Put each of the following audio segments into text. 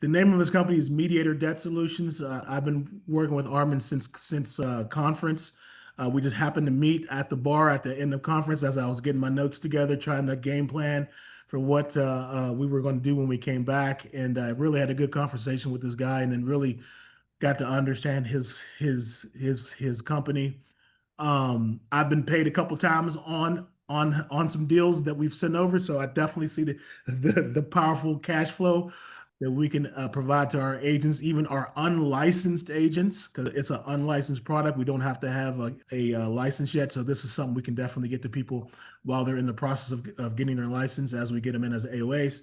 The name of his company is Mediator Debt Solutions. I've been working with Armen since conference. We just happened to meet at the bar at the end of conference as I was getting my notes together, trying to game plan for what we were going to do when we came back. And I really had a good conversation with this guy, and then really got to understand his company. I've been paid a couple times on some deals that we've sent over, so I definitely see the powerful cash flow that we can provide to our agents, even our unlicensed agents, because it's an unlicensed product. We don't have to have a license yet, so this is something we can definitely get to people while they're in the process of getting their license as we get them in as AOAs.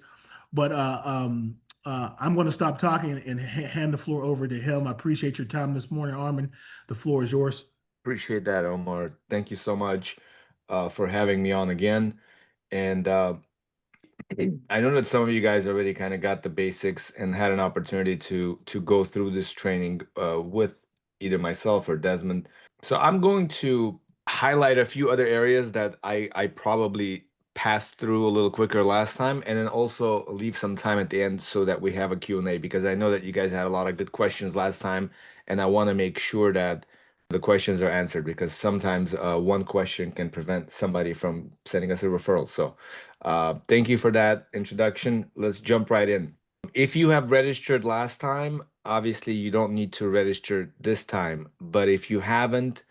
But I'm going to stop talking and hand the floor over to him. I appreciate your time this morning, Armin. The floor is yours. Appreciate that, Omar. Thank you so much for having me on again. And I know that some of you guys already kind of got the basics and had an opportunity to go through this training with either myself or Desmond. So I'm going to highlight a few other areas that I probably passed through a little quicker last time, and then also leave some time at the end so that we have a Q&A, because I know that you guys had a lot of good questions last time, and I want to make sure that the questions are answered, because sometimes one question can prevent somebody from sending us a referral. So thank you for that introduction. Let's jump right in. If you have registered last time, obviously you don't need to register this time. But if you haven't,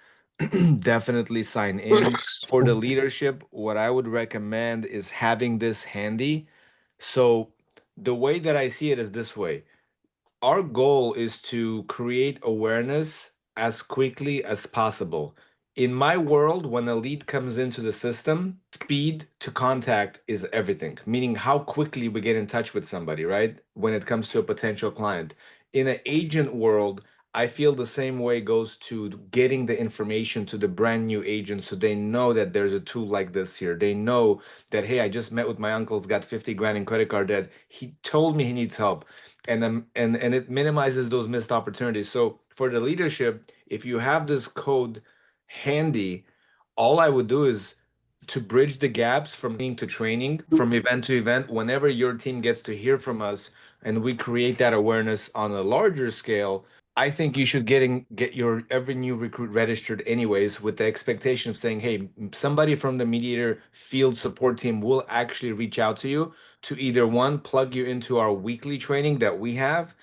definitely sign in. For the leadership, what I would recommend is having this handy. So the way that I see it is this way: our goal is to create awareness as quickly as possible. In my world, when a lead comes into the system, speed to contact is everything, meaning how quickly we get in touch with somebody, right? When it comes to a potential client. In an agent world, I feel the same way goes to getting the information to the brand new agent so they know that there's a tool like this here. They know that, hey, I just met with my uncle's got 50 grand in credit card debt. He told me he needs help, and it minimizes those missed opportunities. So for the leadership, if you have this code handy, all I would do is to bridge the gaps from training to training, from event to event. Whenever your team gets to hear from us and we create that awareness on a larger scale, I think you should get your every new recruit registered anyways, with the expectation of saying, hey, somebody from the mediator field support team will actually reach out to you to either one, plug you into our weekly training that we have,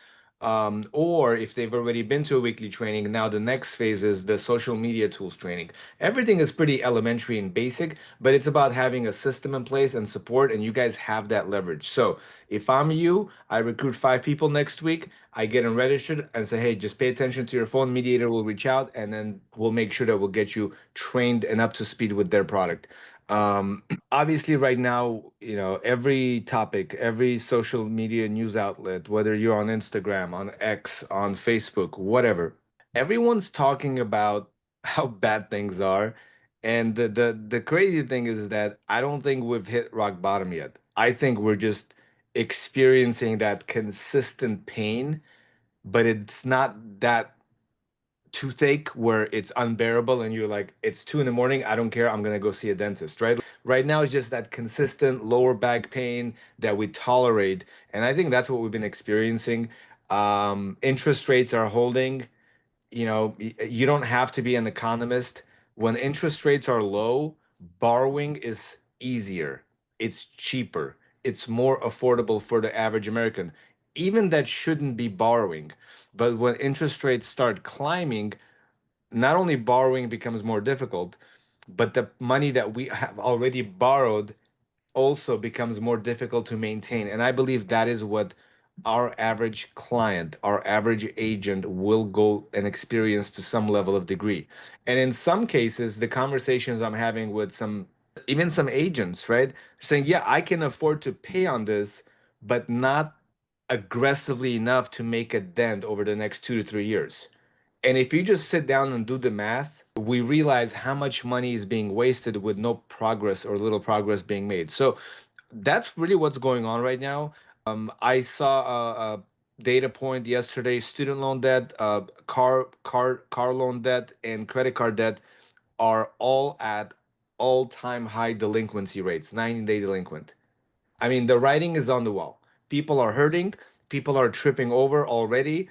or if they've already been to a weekly training, now the next phase is the social media tools training. Everything is pretty elementary and basic, but it's about having a system in place and support, and you guys have that leverage. So if I'm you, I recruit 5 people next week, I get them registered and say, hey, just pay attention to your phone. Mediator will reach out, and then we'll make sure that we'll get you trained and up to speed with their product. Obviously, right now, every topic, every social media news outlet, whether you're on Instagram, on X, on Facebook, whatever, everyone's talking about how bad things are. And the crazy thing is that I don't think we've hit rock bottom yet. I think we're just experiencing that consistent pain, but it's not that toothache where it's unbearable and you're like, it's 2 in the morning, I don't care, I'm gonna go see a dentist, right? Right now it's just that consistent lower back pain that we tolerate, and I think that's what we've been experiencing. Interest rates are holding. You don't have to be an economist. When interest rates are low, borrowing is easier, it's cheaper, it's more affordable for the average American. Even that shouldn't be borrowing. But when interest rates start climbing, not only borrowing becomes more difficult, but the money that we have already borrowed also becomes more difficult to maintain. And I believe that is what our average client, our average agent will go and experience to some level of degree. And in some cases, the conversations I'm having with even some agents, right, saying, yeah, I can afford to pay on this, but not aggressively enough to make a dent over the next 2 to 3 years. And if you just sit down and do the math, we realize how much money is being wasted with no progress or little progress being made. So that's really what's going on right now. I saw a data point yesterday: student loan debt, car loan debt, and credit card debt are all at all-time high delinquency rates, 90-day delinquent. I mean, the writing is on the wall. People are hurting. People are tripping over already.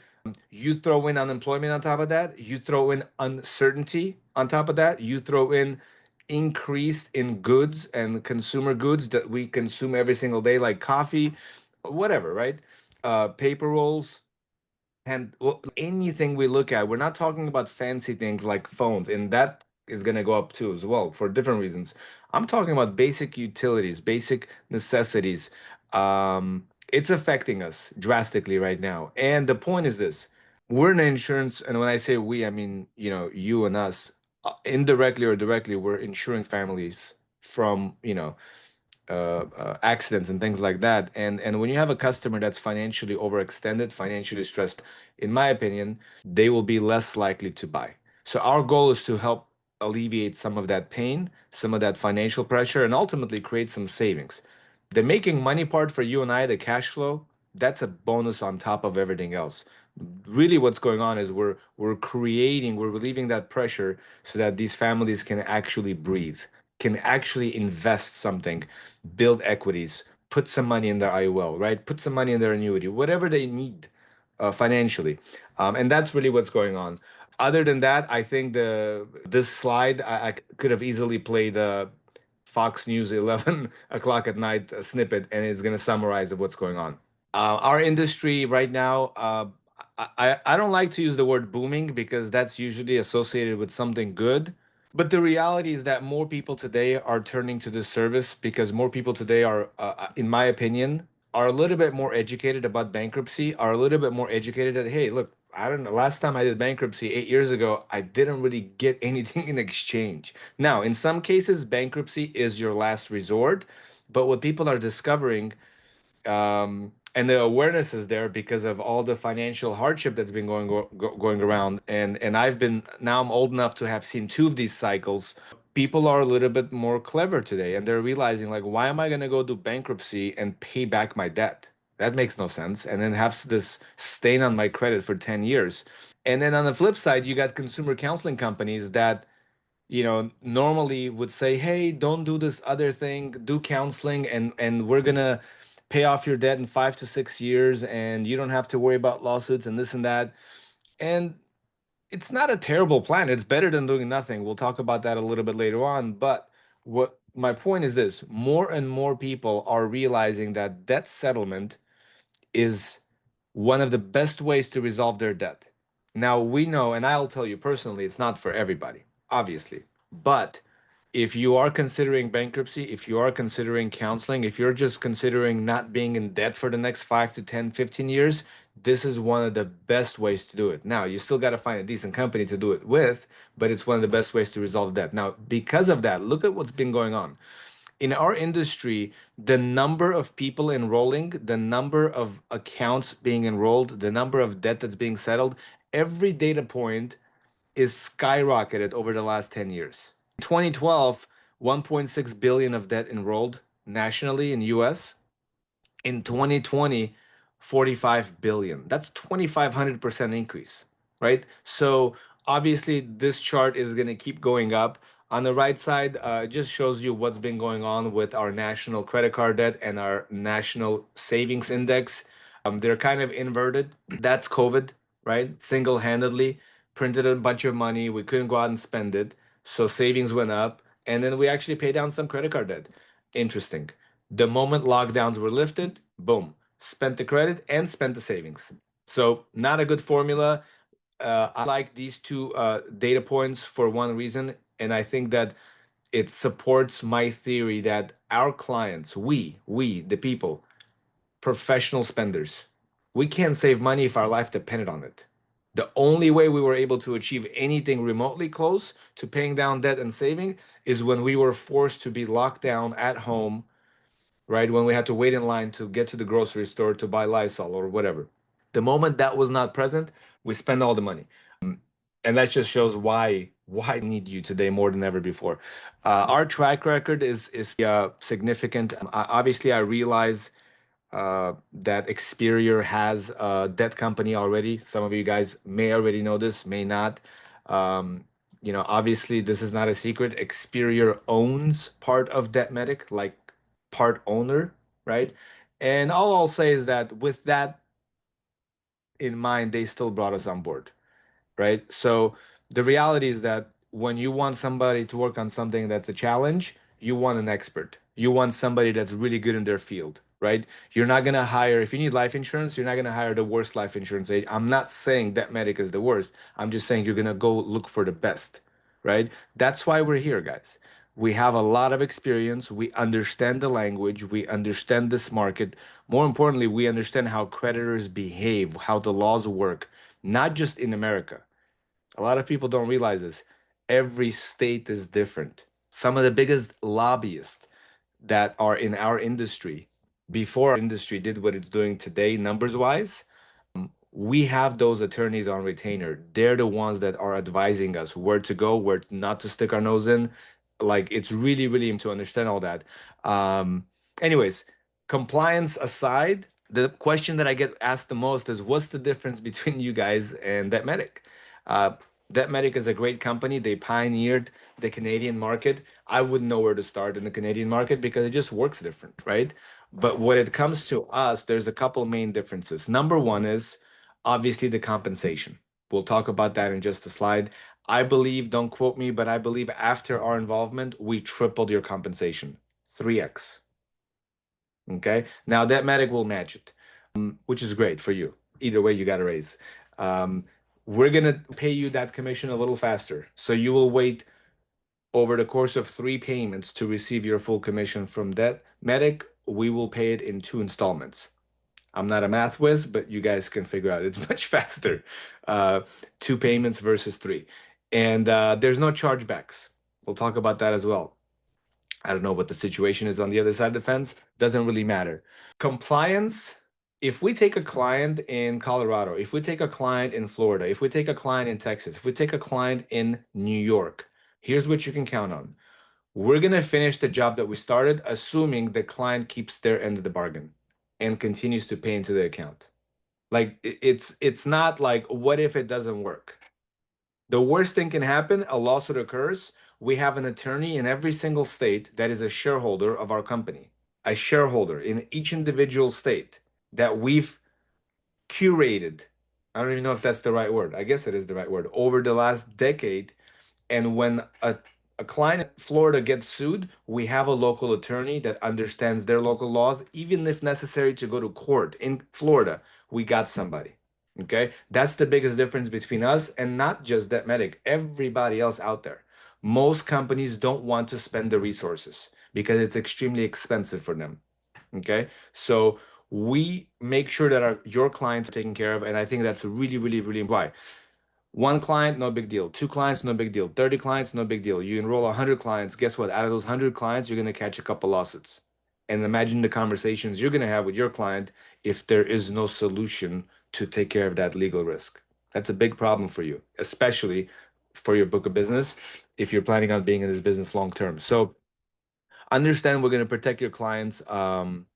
You throw in unemployment on top of that, you throw in uncertainty on top of that, you throw in increase in goods and consumer goods that we consume every single day, like coffee, whatever, right? Paper rolls, and anything we look at, we're not talking about fancy things like phones, and that is going to go up too as well for different reasons. I'm talking about basic utilities, basic necessities. It's affecting us drastically right now. And the point is this: we're in insurance, and when I say we, I mean, you and us, indirectly or directly, we're insuring families from, accidents and things like that. And when you have a customer that's financially overextended, financially stressed, in my opinion, they will be less likely to buy. So our goal is to help alleviate some of that pain, some of that financial pressure, and ultimately create some savings. The making money part for you and I, the cash flow, that's a bonus on top of everything else. Really, what's going on is we're relieving that pressure so that these families can actually breathe, can actually invest something, build equities, put some money in their IOL, right? Put some money in their annuity, whatever they need financially. And that's really what's going on. Other than that, I think this slide I could have easily played the Fox News 11 o'clock at night snippet, and it's going to summarize of what's going on. Our industry right now, I don't like to use the word booming because that's usually associated with something good. But the reality is that more people today are turning to this service because more people today are, in my opinion, are a little bit more educated about bankruptcy, are a little bit more educated that, hey, look, I don't know, last time I did bankruptcy 8 years ago, I didn't really get anything in exchange. Now, in some cases, bankruptcy is your last resort. But what people are discovering, and the awareness is there because of all the financial hardship that's been going around. And I've been now I'm old enough to have seen two of these cycles. People are a little bit more clever today, and they're realizing like, why am I going to go do bankruptcy and pay back my debt? That makes no sense. And then have this stain on my credit for 10 years. And then on the flip side, you got consumer counseling companies that normally would say, hey, don't do this other thing, do counseling, and we're gonna pay off your debt in 5 to 6 years, and you don't have to worry about lawsuits and this and that. And it's not a terrible plan. It's better than doing nothing. We'll talk about that a little bit later on. But what my point is this: more and more people are realizing that debt settlement is one of the best ways to resolve their debt. Now, we know, and I'll tell you personally, it's not for everybody, obviously. But if you are considering bankruptcy, if you are considering counseling, if you're just considering not being in debt for the next 5 to 10, 15 years, this is one of the best ways to do it. Now, you still got to find a decent company to do it with, but it's one of the best ways to resolve debt. Now, because of that, look at what's been going on in our industry. The number of people enrolling, the number of accounts being enrolled, the number of debt that's being settled, every data point is skyrocketed over the last 10 years. In 2012, 1.6 billion of debt enrolled nationally in US. In 2020, 45 billion. That's 2,500% increase, right? So obviously this chart is going to keep going up. On the right side, it just shows you what's been going on with our national credit card debt and our national savings index. They're kind of inverted. That's COVID, right? Single-handedly printed a bunch of money. We couldn't go out and spend it. So savings went up. And then we actually paid down some credit card debt. Interesting. The moment lockdowns were lifted, boom, spent the credit and spent the savings. So not a good formula. I like these two data points for one reason, and I think that it supports my theory that our clients, we, the people, professional spenders, we can't save money if our life depended on it. The only way we were able to achieve anything remotely close to paying down debt and saving is when we were forced to be locked down at home, right? When we had to wait in line to get to the grocery store to buy Lysol or whatever. The moment that was not present, we spend all the money. And that just shows why I need you today more than ever before. Our track record is significant. Obviously, I realize that Experior has a debt company already. Some of you guys may already know this, may not. Obviously, this is not a secret. Experior owns part of DebtMedic, like part owner, right? And all I'll say is that with that, in mind, they still brought us on board, right? So the reality is that when you want somebody to work on something that's a challenge, you want an expert. You want somebody that's really good in their field, right? You're not gonna hire, if you need life insurance, you're not gonna hire the worst life insurance agent. I'm not saying that medic is the worst. I'm just saying you're gonna go look for the best, right? That's why we're here, guys. We have a lot of experience. We understand the language. We understand this market. More importantly, we understand how creditors behave, how the laws work, not just in America. A lot of people don't realize this. Every state is different. Some of the biggest lobbyists that are in our industry, before our industry did what it's doing today, numbers wise, we have those attorneys on retainer. They're the ones that are advising us where to go, where not to stick our nose in. Like it's really, really to understand all that. Um, anyways, compliance aside, the question that I get asked the most is what's the difference between you guys and that medic? Uh, that medic is a great company. They pioneered the Canadian market. I wouldn't know where to start in the Canadian market because it just works different, right? But when it comes to us, there's a couple main differences. Number one is obviously the compensation. We'll talk about that in just a slide. I believe, don't quote me, but I believe after our involvement, we tripled your compensation, 3x. Okay. Now that medic will match it, which is great for you. Either way, you got a raise. Um, we're going to pay you that commission a little faster. So you will wait over the course of 3 payments to receive your full commission from that medic. We will pay it in 2 installments. I'm not a math whiz, but you guys can figure out it's much faster. 2 payments versus 3. And there's no chargebacks. We'll talk about that as well. I don't know what the situation is on the other side of the fence. Doesn't really matter. Compliance, if we take a client in Colorado, if we take a client in Florida, if we take a client in Texas, if we take a client in New York, here's what you can count on. We're going to finish the job that we started, assuming the client keeps their end of the bargain and continues to pay into the account. Like it's not like what if it doesn't work? The worst thing can happen, a lawsuit occurs. We have an attorney in every single state that is a shareholder of our company, a shareholder in each individual state that we've curated. I don't even know if that's the right word. I guess it is the right word. Over the last decade, and when a client in Florida gets sued, we have a local attorney that understands their local laws, even if necessary to go to court in Florida. We got somebody. Okay. That's the biggest difference between us and not just that medic, everybody else out there. Most companies don't want to spend the resources because it's extremely expensive for them. Okay. So we make sure that your clients are taken care of. And I think that's really, really, really important. One client, no big deal. 2 clients, no big deal. 30 clients, no big deal. You enroll 100 clients. Guess what? Out of those 100 clients, you're going to catch a couple lawsuits. And imagine the conversations you're going to have with your client if there is no solution to take care of that legal risk. That's a big problem for you, especially for your book of business if you're planning on being in this business long term. So understand we're going to protect your clients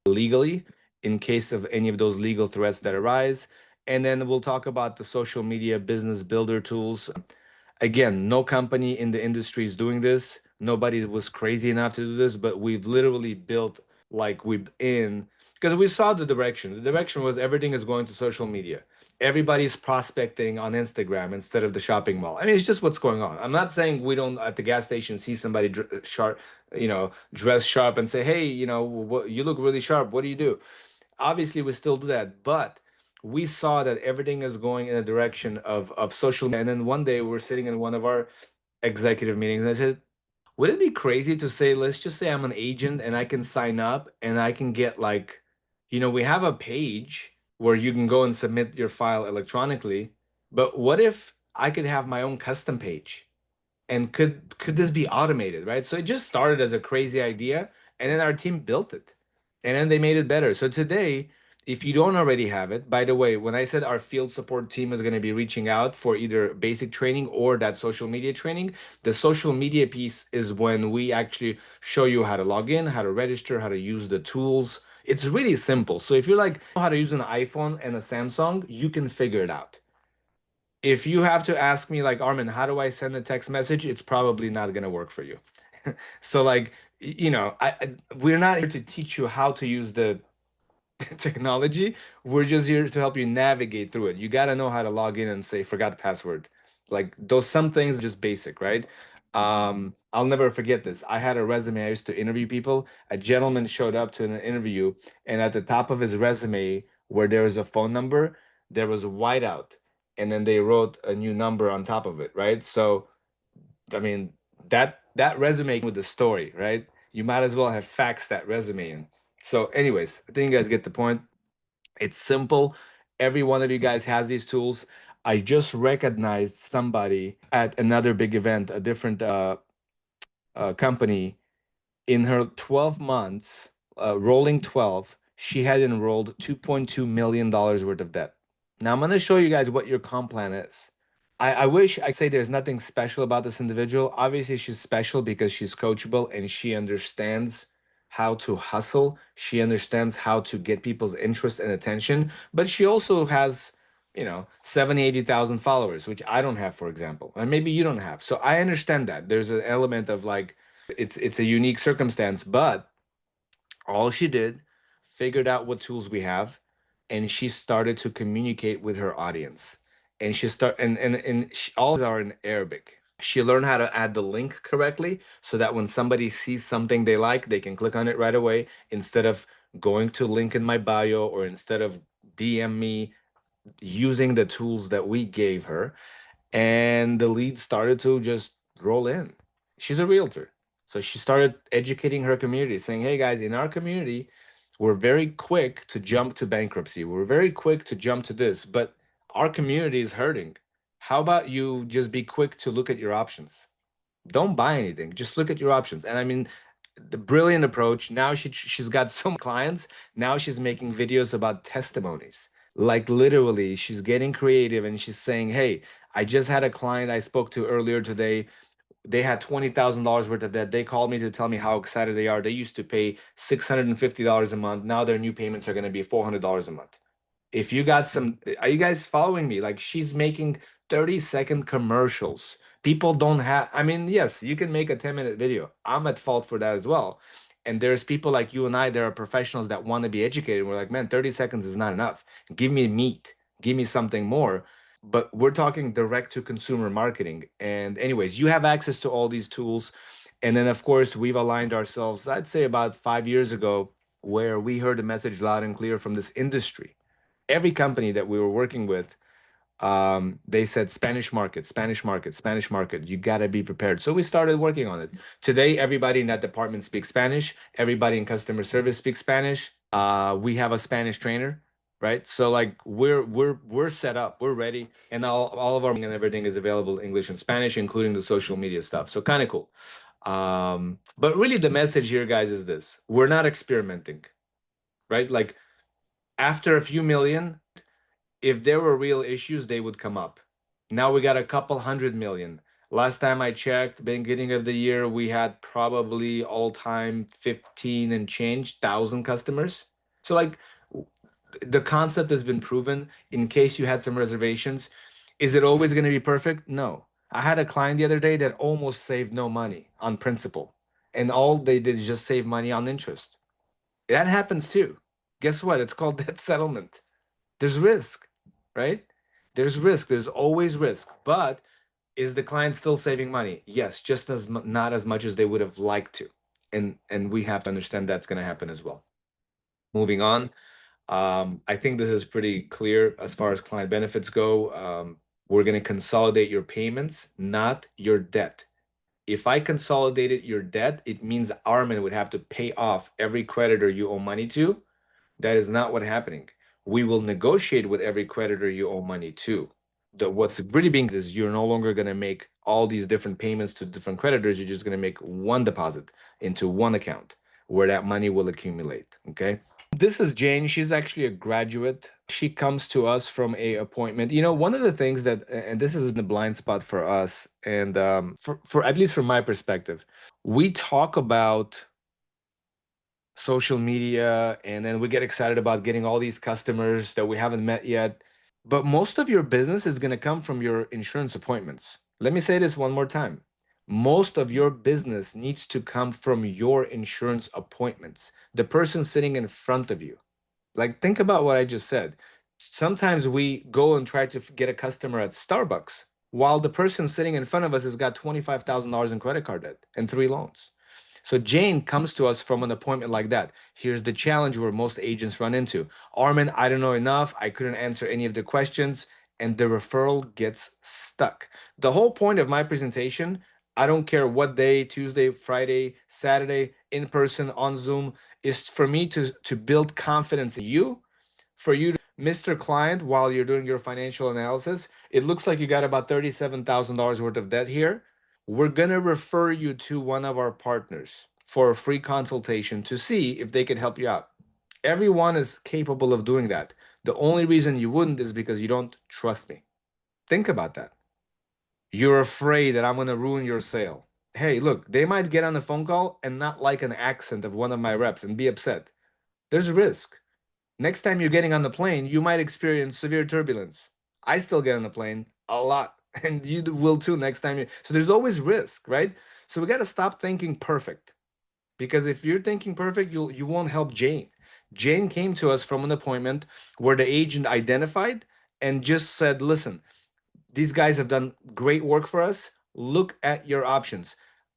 legally in case of any of those legal threats that arise. And then we'll talk about the social media business builder tools. Again, no company in the industry is doing this. Nobody was crazy enough to do this, but we've literally built like we've in because we saw the direction. The direction was everything is going to social media. Everybody's prospecting on Instagram instead of the shopping mall. I mean, it's just what's going on. I'm not saying we don't at the gas station see somebody sharp, dress sharp and say, "Hey, what you look really sharp. What do you do?" Obviously we still do that, but we saw that everything is going in a direction of social media. And then one day we're sitting in one of our executive meetings and I said, would it be crazy to say, let's just say I'm an agent and I can sign up and I can get like, we have a page where you can go and submit your file electronically, but what if I could have my own custom page? And could this be automated, right? So it just started as a crazy idea and then our team built it and then they made it better. So today, if you don't already have it, by the way, when I said our field support team is going to be reaching out for either basic training or that social media training, the social media piece is when we actually show you how to log in, how to register, how to use the tools. It's really simple. So if you're like how to use an iPhone and a Samsung, you can figure it out. If you have to ask me like, Armen, how do I send a text message? It's probably not going to work for you. So like, we're not here to teach you how to use the technology. We're just here to help you navigate through it. You got to know how to log in and say, forgot the password. Like those, some things are just basic, right? I'll never forget this. I had a resume. I used to interview people. A gentleman showed up to an interview, and at the top of his resume, where there was a phone number, there was a whiteout, and then they wrote a new number on top of it, right? So, I mean, that resume with the story, right? You might as well have faxed that resume in. So, anyways, I think you guys get the point. It's simple. Every one of you guys has these tools. I just recognized somebody at another big event, a different company. In her 12 months, rolling 12, she had enrolled $2.2 million worth of debt. Now I'm going to show you guys what your comp plan is. I wish I could say there's nothing special about this individual. Obviously, she's special because she's coachable and she understands how to hustle. She understands how to get people's interest and attention. But she also has, 70, 80,000 followers, which I don't have, for example. And maybe you don't have. So I understand that. There's an element of like, it's a unique circumstance, but all she did, figured out what tools we have, and she started to communicate with her audience. And she start and she, all are in Arabic. She learned how to add the link correctly so that when somebody sees something they like, they can click on it right away instead of going to link in my bio or instead of DM me, using the tools that we gave her, and the leads started to just roll in. She's a realtor. So she started educating her community, saying, hey guys, in our community, we're very quick to jump to bankruptcy. We're very quick to jump to this, but our community is hurting. How about you just be quick to look at your options? Don't buy anything, just look at your options. And I mean, the brilliant approach. Now she's got so many clients. Now she's making videos about testimonies. Like literally, she's getting creative and she's saying, "Hey, I just had a client I spoke to earlier today. They had $20,000 worth of debt. They called me to tell me how excited they are. They used to pay $650 a month. Now their new payments are going to be $400 a month. If you got some, are you guys following me? Like she's making 30-second commercials. People don't have, I mean, yes, you can make a 10-minute video. I'm at fault for that as well. And there's people like you and I, there are professionals that want to be educated. We're like, man, 30 seconds is not enough. Give me meat, give me something more. But we're talking direct to consumer marketing. And, anyways, you have access to all these tools. And then, of course, we've aligned ourselves, I'd say about 5 years ago, where we heard a message loud and clear from this industry. Every company that we were working with, they said Spanish market, Spanish market, Spanish market. You got to be prepared. So we started working on it. Today, everybody in that department speaks Spanish. Everybody in customer service speaks Spanish. We have a Spanish trainer, right? So like we're set up, we're ready, and all of our and everything is available in English and Spanish, including the social media stuff. So kind of cool. But really, the message here, guys, is this: we're not experimenting, right? Like after a few million, if there were real issues, they would come up. Now we got a couple 100 million. Last time I checked, beginning of the year, we had probably all time 15 and change thousand customers. So, like, the concept has been proven. In case you had some reservations, is it always going to be perfect? No. I had a client the other day that almost saved no money on principal, and all they did is just save money on interest. That happens too. Guess what? It's called debt settlement. There's risk, right? There's risk. There's always risk. But is the client still saving money? Yes, just as not as much as they would have liked to. And we have to understand that's going to happen as well. Moving on, I think this is pretty clear as far as client benefits go. We're going to consolidate your payments, not your debt. If I consolidated your debt, it means Armen would have to pay off every creditor you owe money to. That is not what's happening. We will negotiate with every creditor you owe money to. What's really being is you're no longer going to make all these different payments to different creditors. You're just going to make one deposit into one account where that money will accumulate. Okay. This is Jane. She's actually a graduate. She comes to us from a appointment. One of the things that, and this is the blind spot for us, and for at least from my perspective, we talk about social media and then we get excited about getting all these customers that we haven't met yet. But most of your business is going to come from your insurance appointments. Let me say this one more time. Most of your business needs to come from your insurance appointments, the person sitting in front of you. Like, think about what I just said. Sometimes we go and try to get a customer at Starbucks while the person sitting in front of us has got $25,000 in credit card debt and 3 loans. So Jane comes to us from an appointment like that. Here's the challenge where most agents run into. Armen, I don't know enough. I couldn't answer any of the questions, and the referral gets stuck. The whole point of my presentation, I don't care what day, Tuesday, Friday, Saturday, in person, on Zoom, is for me to build confidence in you, for you to, Mr. Client, while you're doing your financial analysis, it looks like you got about $37,000 worth of debt here. We're going to refer you to one of our partners for a free consultation to see if they can help you out. Everyone is capable of doing that. The only reason you wouldn't is because you don't trust me. Think about that. You're afraid that I'm going to ruin your sale. Hey, look, they might get on the phone call and not like an accent of one of my reps and be upset. There's a risk. Next time you're getting on the plane, you might experience severe turbulence. I still get on the plane a lot, and you will too next time. So there's always risk, right? So we got to stop thinking perfect, because if you're thinking perfect, you won't help Jane. Jane came to us from an appointment where the agent identified and just said, "Listen, these guys have done great work for us. Look at your options."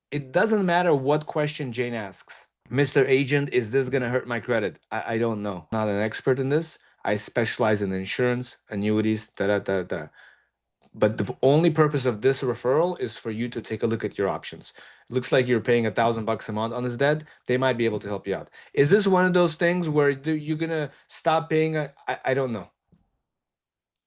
It doesn't matter what question Jane asks. Mr. Agent, is this going to hurt my credit? I don't know. I'm not an expert in this. I specialize in insurance, annuities, da da da da. But the only purpose of this referral is for you to take a look at your options. Looks like you're paying $1,000 a month on this debt. They might be able to help you out. Is this one of those things where you're gonna stop paying? I don't know.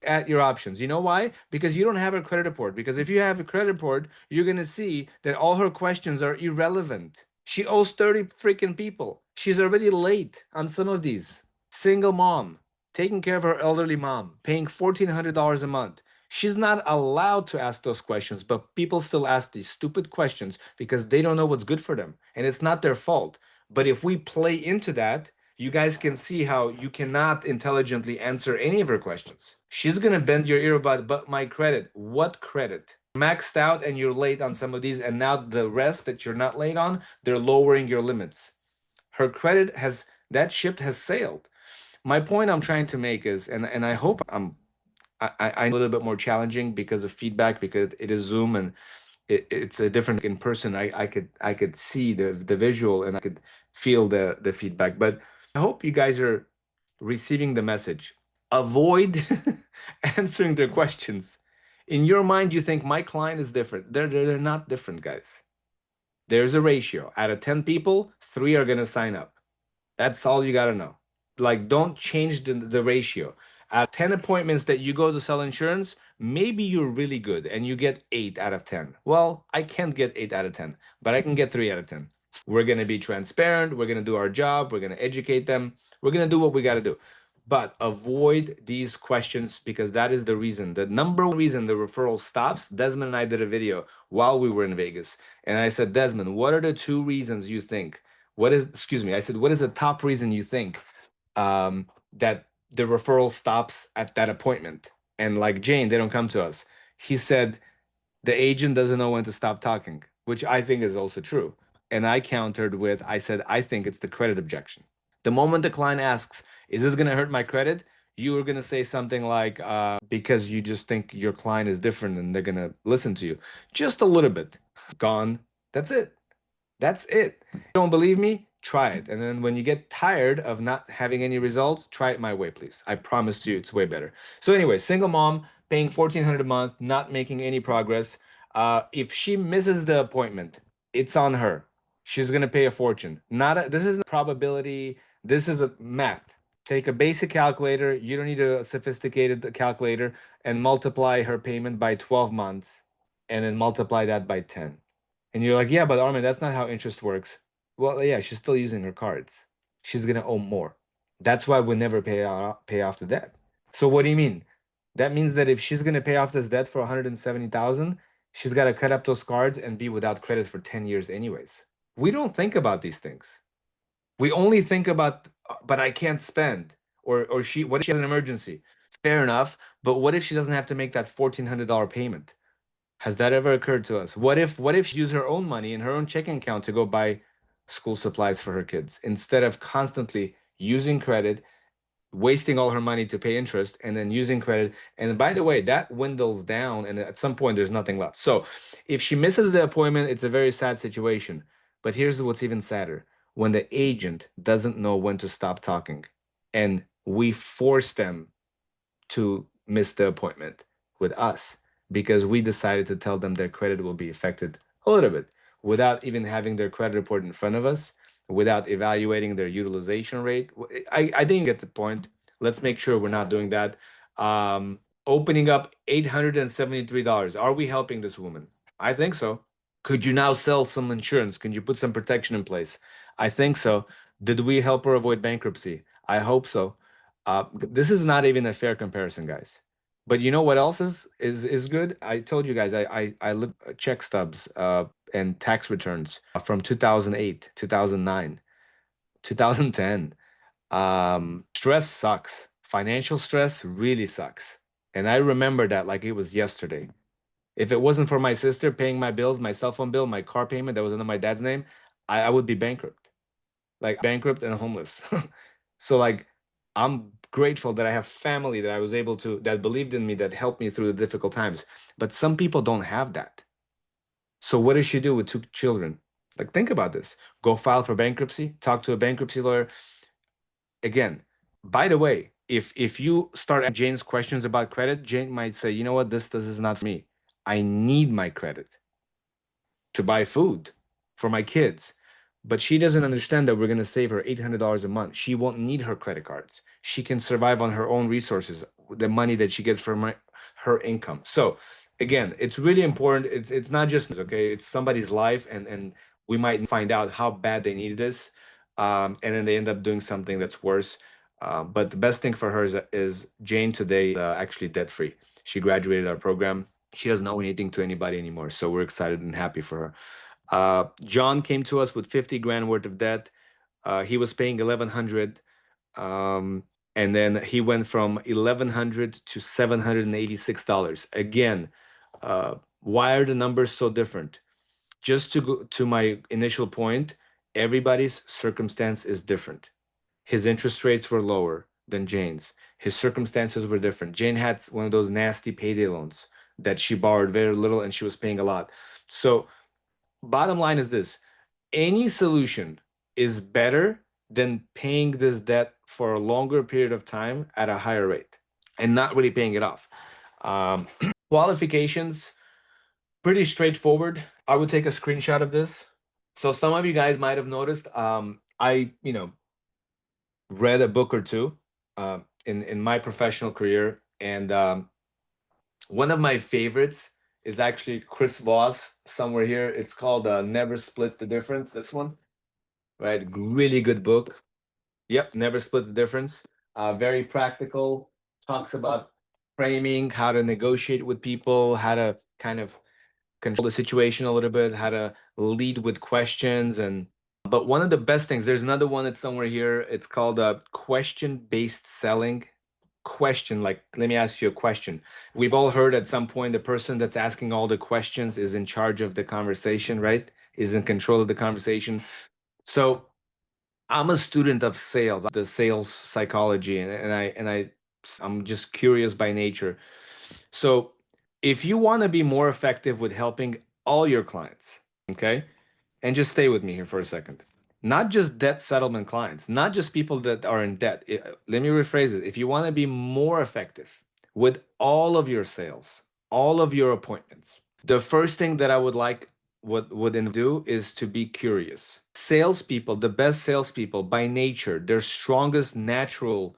At your options. You know why? Because you don't have a credit report. Because if you have a credit report, you're gonna see that all her questions are irrelevant. She owes 30 freaking people. She's already late on some of these. Single mom, taking care of her elderly mom, paying $1,400 a month. She's not allowed to ask those questions, but people still ask these stupid questions because they don't know what's good for them. And it's not their fault. But if we play into that, you guys can see how you cannot intelligently answer any of her questions. She's gonna bend your ear about, but my credit, what credit? Maxed out and you're late on some of these, and now the rest that you're not late on, they're lowering your limits. Her credit has, that ship has sailed. My point I'm trying to make is, and I hope I'm a little bit more challenging because of feedback, because it is Zoom and it's a different in person. I could see the visual and I could feel the feedback. But I hope you guys are receiving the message. Avoid answering their questions. In your mind, you think my client is different. They're not different, guys. There's a ratio. Out of 10 people, 3 are gonna sign up. That's all you gotta know. Like, don't change the ratio. Out of 10 appointments that you go to sell insurance, maybe you're really good and you get 8 out of 10. Well, I can't get 8 out of 10, but I can get 3 out of 10. We're gonna be transparent. We're gonna do our job. We're gonna educate them. We're gonna do what we gotta do. But avoid these questions, because that is the reason, the number one reason the referral stops. Desmond and I did a video while we were in Vegas. And I said, Desmond, what are the 2 reasons you think? Excuse me, I said, what is the top reason you think that the referral stops at that appointment? And like Jane, they don't come to us. He said, the agent doesn't know when to stop talking, which I think is also true. And I countered with, I said, I think it's the credit objection. The moment the client asks, is this going to hurt my credit? You are going to say something like, because you just think your client is different and they're going to listen to you. Just a little bit. Gone. That's it. That's it. If you don't believe me? Try it. And then when you get tired of not having any results, try it my way, please. I promise you it's way better. So anyway, single mom paying $1,400 a month, not making any progress. If she misses the appointment, it's on her. She's gonna pay a fortune. This isn't probability. This is a math. Take a basic calculator. You don't need a sophisticated calculator, and multiply her payment by 12 months, and then multiply that by 10. And you're like, yeah, but Armin, that's not how interest works. Well, yeah, she's still using her cards. She's gonna owe more. That's why we never pay off the debt. So what do you mean? That means that if she's gonna pay off this debt for 170,000, she's got to cut up those cards and be without credit for 10 years anyways. We don't think about these things. We only think about, but I can't spend. Or what if she has an emergency? Fair enough, but what if she doesn't have to make that $1,400 payment? Has that ever occurred to us? What if she used her own money in her own checking account to go buy school supplies for her kids instead of constantly using credit, wasting all her money to pay interest and then using credit. And by the way, that dwindles down, and at some point there's nothing left. So if she misses the appointment, it's a very sad situation. But here's what's even sadder: when the agent doesn't know when to stop talking, and we force them to miss the appointment with us because we decided to tell them their credit will be affected a little bit without even having their credit report in front of us, without evaluating their utilization rate. I didn't get the point. Let's make sure we're not doing that. Opening up $873. Are we helping this woman? I think so. Could you now sell some insurance? Could you put some protection in place? I think so. Did we help her avoid bankruptcy? I hope so. This is not even a fair comparison, guys. But you know what else is good? I told you guys I look at check stubs and tax returns from 2008, 2009, 2010. Stress sucks. Financial stress really sucks. And I remember that like it was yesterday. If it wasn't for my sister paying my bills, my cell phone bill, my car payment that was under my dad's name, I would be bankrupt. Like bankrupt and homeless. So like I'm grateful that I have family that I was able to that believed in me, that helped me through the difficult times. But some people don't have that. So what does she do with two children? Like think about this. Go file for bankruptcy, talk to a bankruptcy lawyer. Again, by the way, if you start asking Jane's questions about credit, Jane might say, you know what, this is not for me. I need my credit to buy food for my kids. But she doesn't understand that we're going to save her $800 a month. She won't need her credit cards. She can survive on her own resources, the money that she gets from her income. So again, it's really important. It's not just okay. It's somebody's life, and we might find out how bad they needed this, and then they end up doing something that's worse. But the best thing for her is Jane today actually debt free. She graduated our program. She doesn't owe anything to anybody anymore. So we're excited and happy for her. John came to us with 50 grand worth of debt. He was paying 1100, and then he went from 1100 to $786. Again, why are the numbers so different? Just to go to my initial point, everybody's circumstance is different. His interest rates were lower than Jane's. His circumstances were different. Jane had one of those nasty payday loans that she borrowed very little and she was paying a lot. So bottom line is this: any solution is better than paying this debt for a longer period of time at a higher rate and not really paying it off. Um, Qualifications, pretty straightforward. I would take a screenshot of this. So some of you guys might have noticed, I read a book or two in my professional career, and one of my favorites is actually Chris Voss, somewhere here. It's called Never Split the Difference. This one, right? Really good book. Yep, Never Split the Difference. Very practical. Talks about framing, how to negotiate with people, how to kind of control the situation a little bit, how to lead with questions. And but one of the best things, there's another one that's somewhere here. It's called question-based selling. Question, like, let me ask you a question. We've all heard at some point the person that's asking all the questions is in charge of the conversation, right? Is in control of the conversation. So I'm a student of sales, the sales psychology, I'm just curious by nature. So if you want to be more effective with helping all your clients, okay, and just stay with me here for a second. Not just debt settlement clients, not just people that are in debt. Let me rephrase it. If you want to be more effective with all of your sales, all of your appointments, the first thing that I would like would do is to be curious. Salespeople, the best salespeople by nature, their strongest natural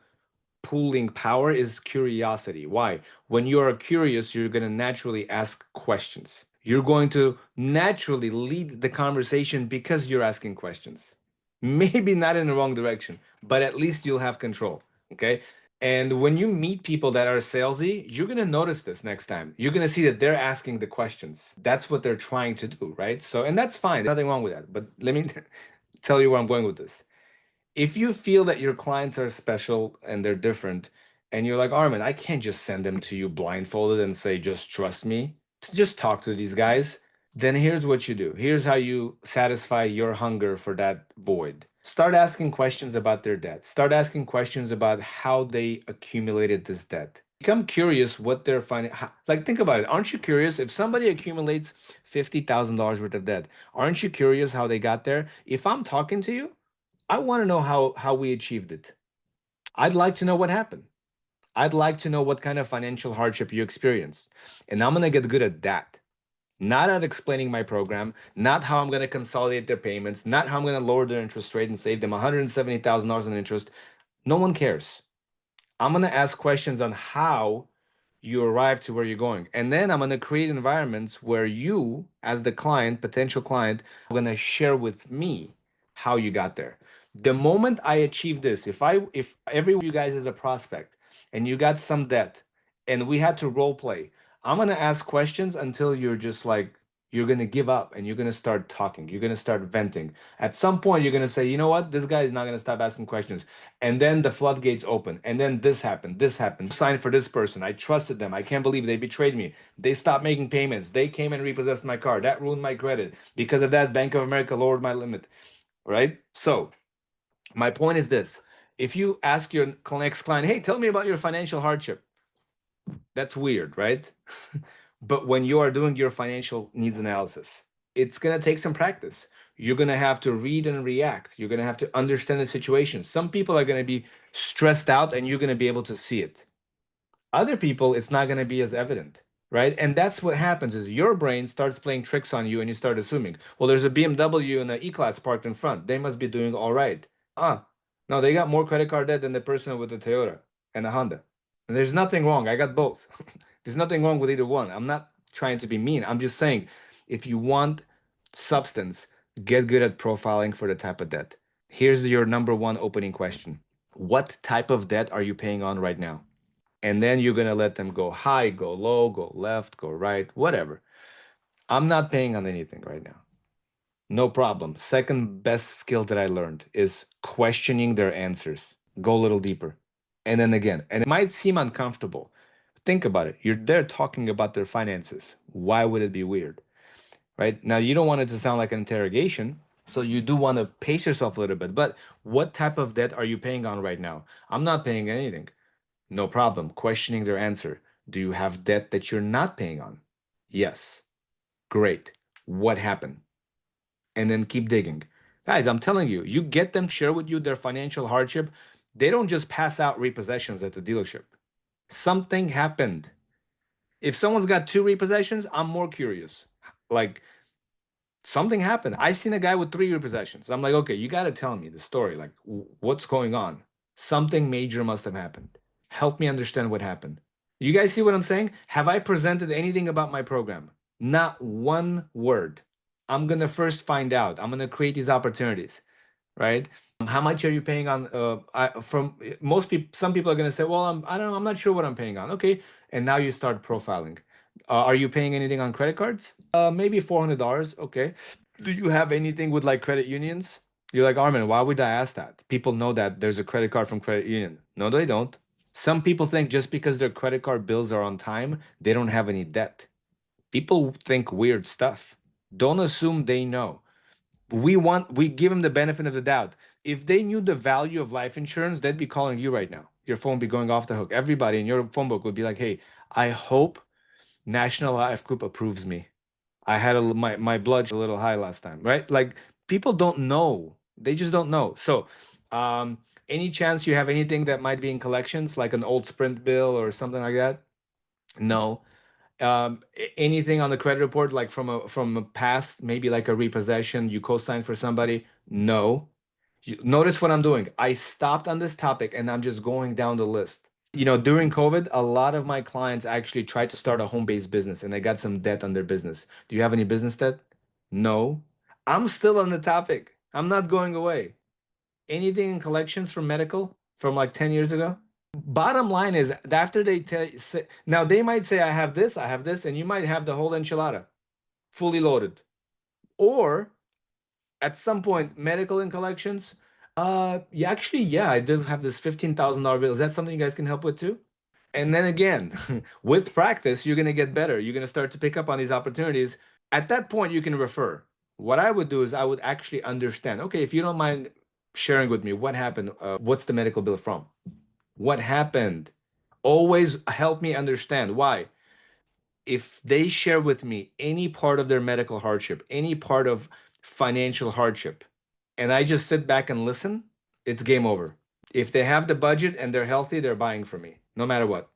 pulling power is curiosity. Why? When you are curious, you're going to naturally ask questions. You're going to naturally lead the conversation because you're asking questions. Maybe not in the wrong direction, but at least you'll have control. Okay. And when you meet people that are salesy, you're going to notice this next time. You're going to see that they're asking the questions. That's what they're trying to do, right? So, and that's fine. There's nothing wrong with that. But let me tell you where I'm going with this. If you feel that your clients are special and they're different, and you're like, Armen, I can't just send them to you blindfolded and say, just trust me, to just talk to these guys, then here's what you do. Here's how you satisfy your hunger for that void. Start asking questions about their debt. Start asking questions about how they accumulated this debt. Become curious what they're finding. Like, think about it. Aren't you curious if somebody accumulates $50,000 worth of debt? Aren't you curious how they got there? If I'm talking to you, I want to know how we achieved it. I'd like to know what happened. I'd like to know what kind of financial hardship you experienced. And I'm going to get good at that. Not at explaining my program, not how I'm going to consolidate their payments, not how I'm going to lower their interest rate and save them $170,000 in interest. No one cares. I'm going to ask questions on how you arrive to where you're going. And then I'm going to create environments where you, as the client, potential client, are going to share with me how you got there. The moment I achieve this, if every one of you guys is a prospect and you got some debt and we had to role play, I'm going to ask questions until you're just like, you're going to give up and you're going to start talking. You're going to start venting. At some point, you're going to say, you know what? This guy is not going to stop asking questions. And then the floodgates open. And then this happened. This happened. Signed for this person. I trusted them. I can't believe they betrayed me. They stopped making payments. They came and repossessed my car. That ruined my credit. Because of that, Bank of America lowered my limit. Right? So my point is this. If you ask your next client, hey, tell me about your financial hardship, that's weird, right? But when you are doing your financial needs analysis, it's going to take some practice. You're going to have to read and react. You're going to have to understand the situation. Some people are going to be stressed out and you're going to be able to see it. Other people, it's not going to be as evident, right? And that's what happens is your brain starts playing tricks on you and you start assuming, well, there's a BMW and an E-Class parked in front. They must be doing all right. No, they got more credit card debt than the person with the Toyota and a Honda. And there's nothing wrong. I got both. There's nothing wrong with either one. I'm not trying to be mean. I'm just saying if you want substance, get good at profiling for the type of debt. Here's your number one opening question. What type of debt are you paying on right now? And then you're going to let them go high, go low, go left, go right, whatever. I'm not paying on anything right now. No problem. Second best skill that I learned is questioning their answers. Go a little deeper. And then again, and it might seem uncomfortable. Think about it. You're there talking about their finances. Why would it be weird? Right? Now, you don't want it to sound like an interrogation. So you do want to pace yourself a little bit. But what type of debt are you paying on right now? I'm not paying anything. No problem. Questioning their answer. Do you have debt that you're not paying on? Yes. Great. What happened? And then keep digging. Guys, I'm telling you, you get them to share with you their financial hardship. They don't just pass out repossessions at the dealership. Something happened. If someone's got two repossessions, I'm more curious. Like, something happened. I've seen a guy with three repossessions. I'm like, okay, you got to tell me the story. Like, what's going on? Something major must have happened. Help me understand what happened. You guys see what I'm saying? Have I presented anything about my program? Not one word. I'm going to first find out. I'm going to create these opportunities, right? How much are you paying on from most people? Some people are going to say, well, I don't know, I'm not sure what I'm paying on. Okay. And now you start profiling. Are you paying anything on credit cards? Maybe $400. Okay. Do you have anything with like credit unions? You're like, Armen, why would I ask that? People know that there's a credit card from credit union. No, they don't. Some people think just because their credit card bills are on time, they don't have any debt. People think weird stuff. Don't assume they know. We give them the benefit of the doubt. If they knew the value of life insurance, they'd be calling you right now. Your phone would be going off the hook. Everybody in your phone book would be like, hey, I hope National Life Group approves me. I had my blood a little high last time, right? Like people don't know. They just don't know. So, any chance you have anything that might be in collections, like an old Sprint bill or something like that? No. Anything on the credit report, like from a past, maybe like a repossession, you co-signed for somebody? No. Notice what I'm doing. I stopped on this topic and I'm just going down the list. During COVID, a lot of my clients actually tried to start a home-based business and they got some debt on their business. Do you have any business debt? No. I'm still on the topic. I'm not going away. Anything in collections from medical from like 10 years ago? Bottom line is after they say, now they might say, I have this, and you might have the whole enchilada fully loaded. Or at some point, medical in collections, yeah, actually, yeah, I did have this $15,000 bill. Is that something you guys can help with too? And then again, with practice, you're gonna get better. You're gonna start to pick up on these opportunities. At that point, you can refer. What I would do is I would actually understand. Okay, if you don't mind sharing with me what happened. What's the medical bill from? What happened? Always help me understand why. If they share with me any part of their medical hardship, any part of financial hardship, and I just sit back and listen, it's game over. If they have the budget and they're healthy, they're buying from me, no matter what.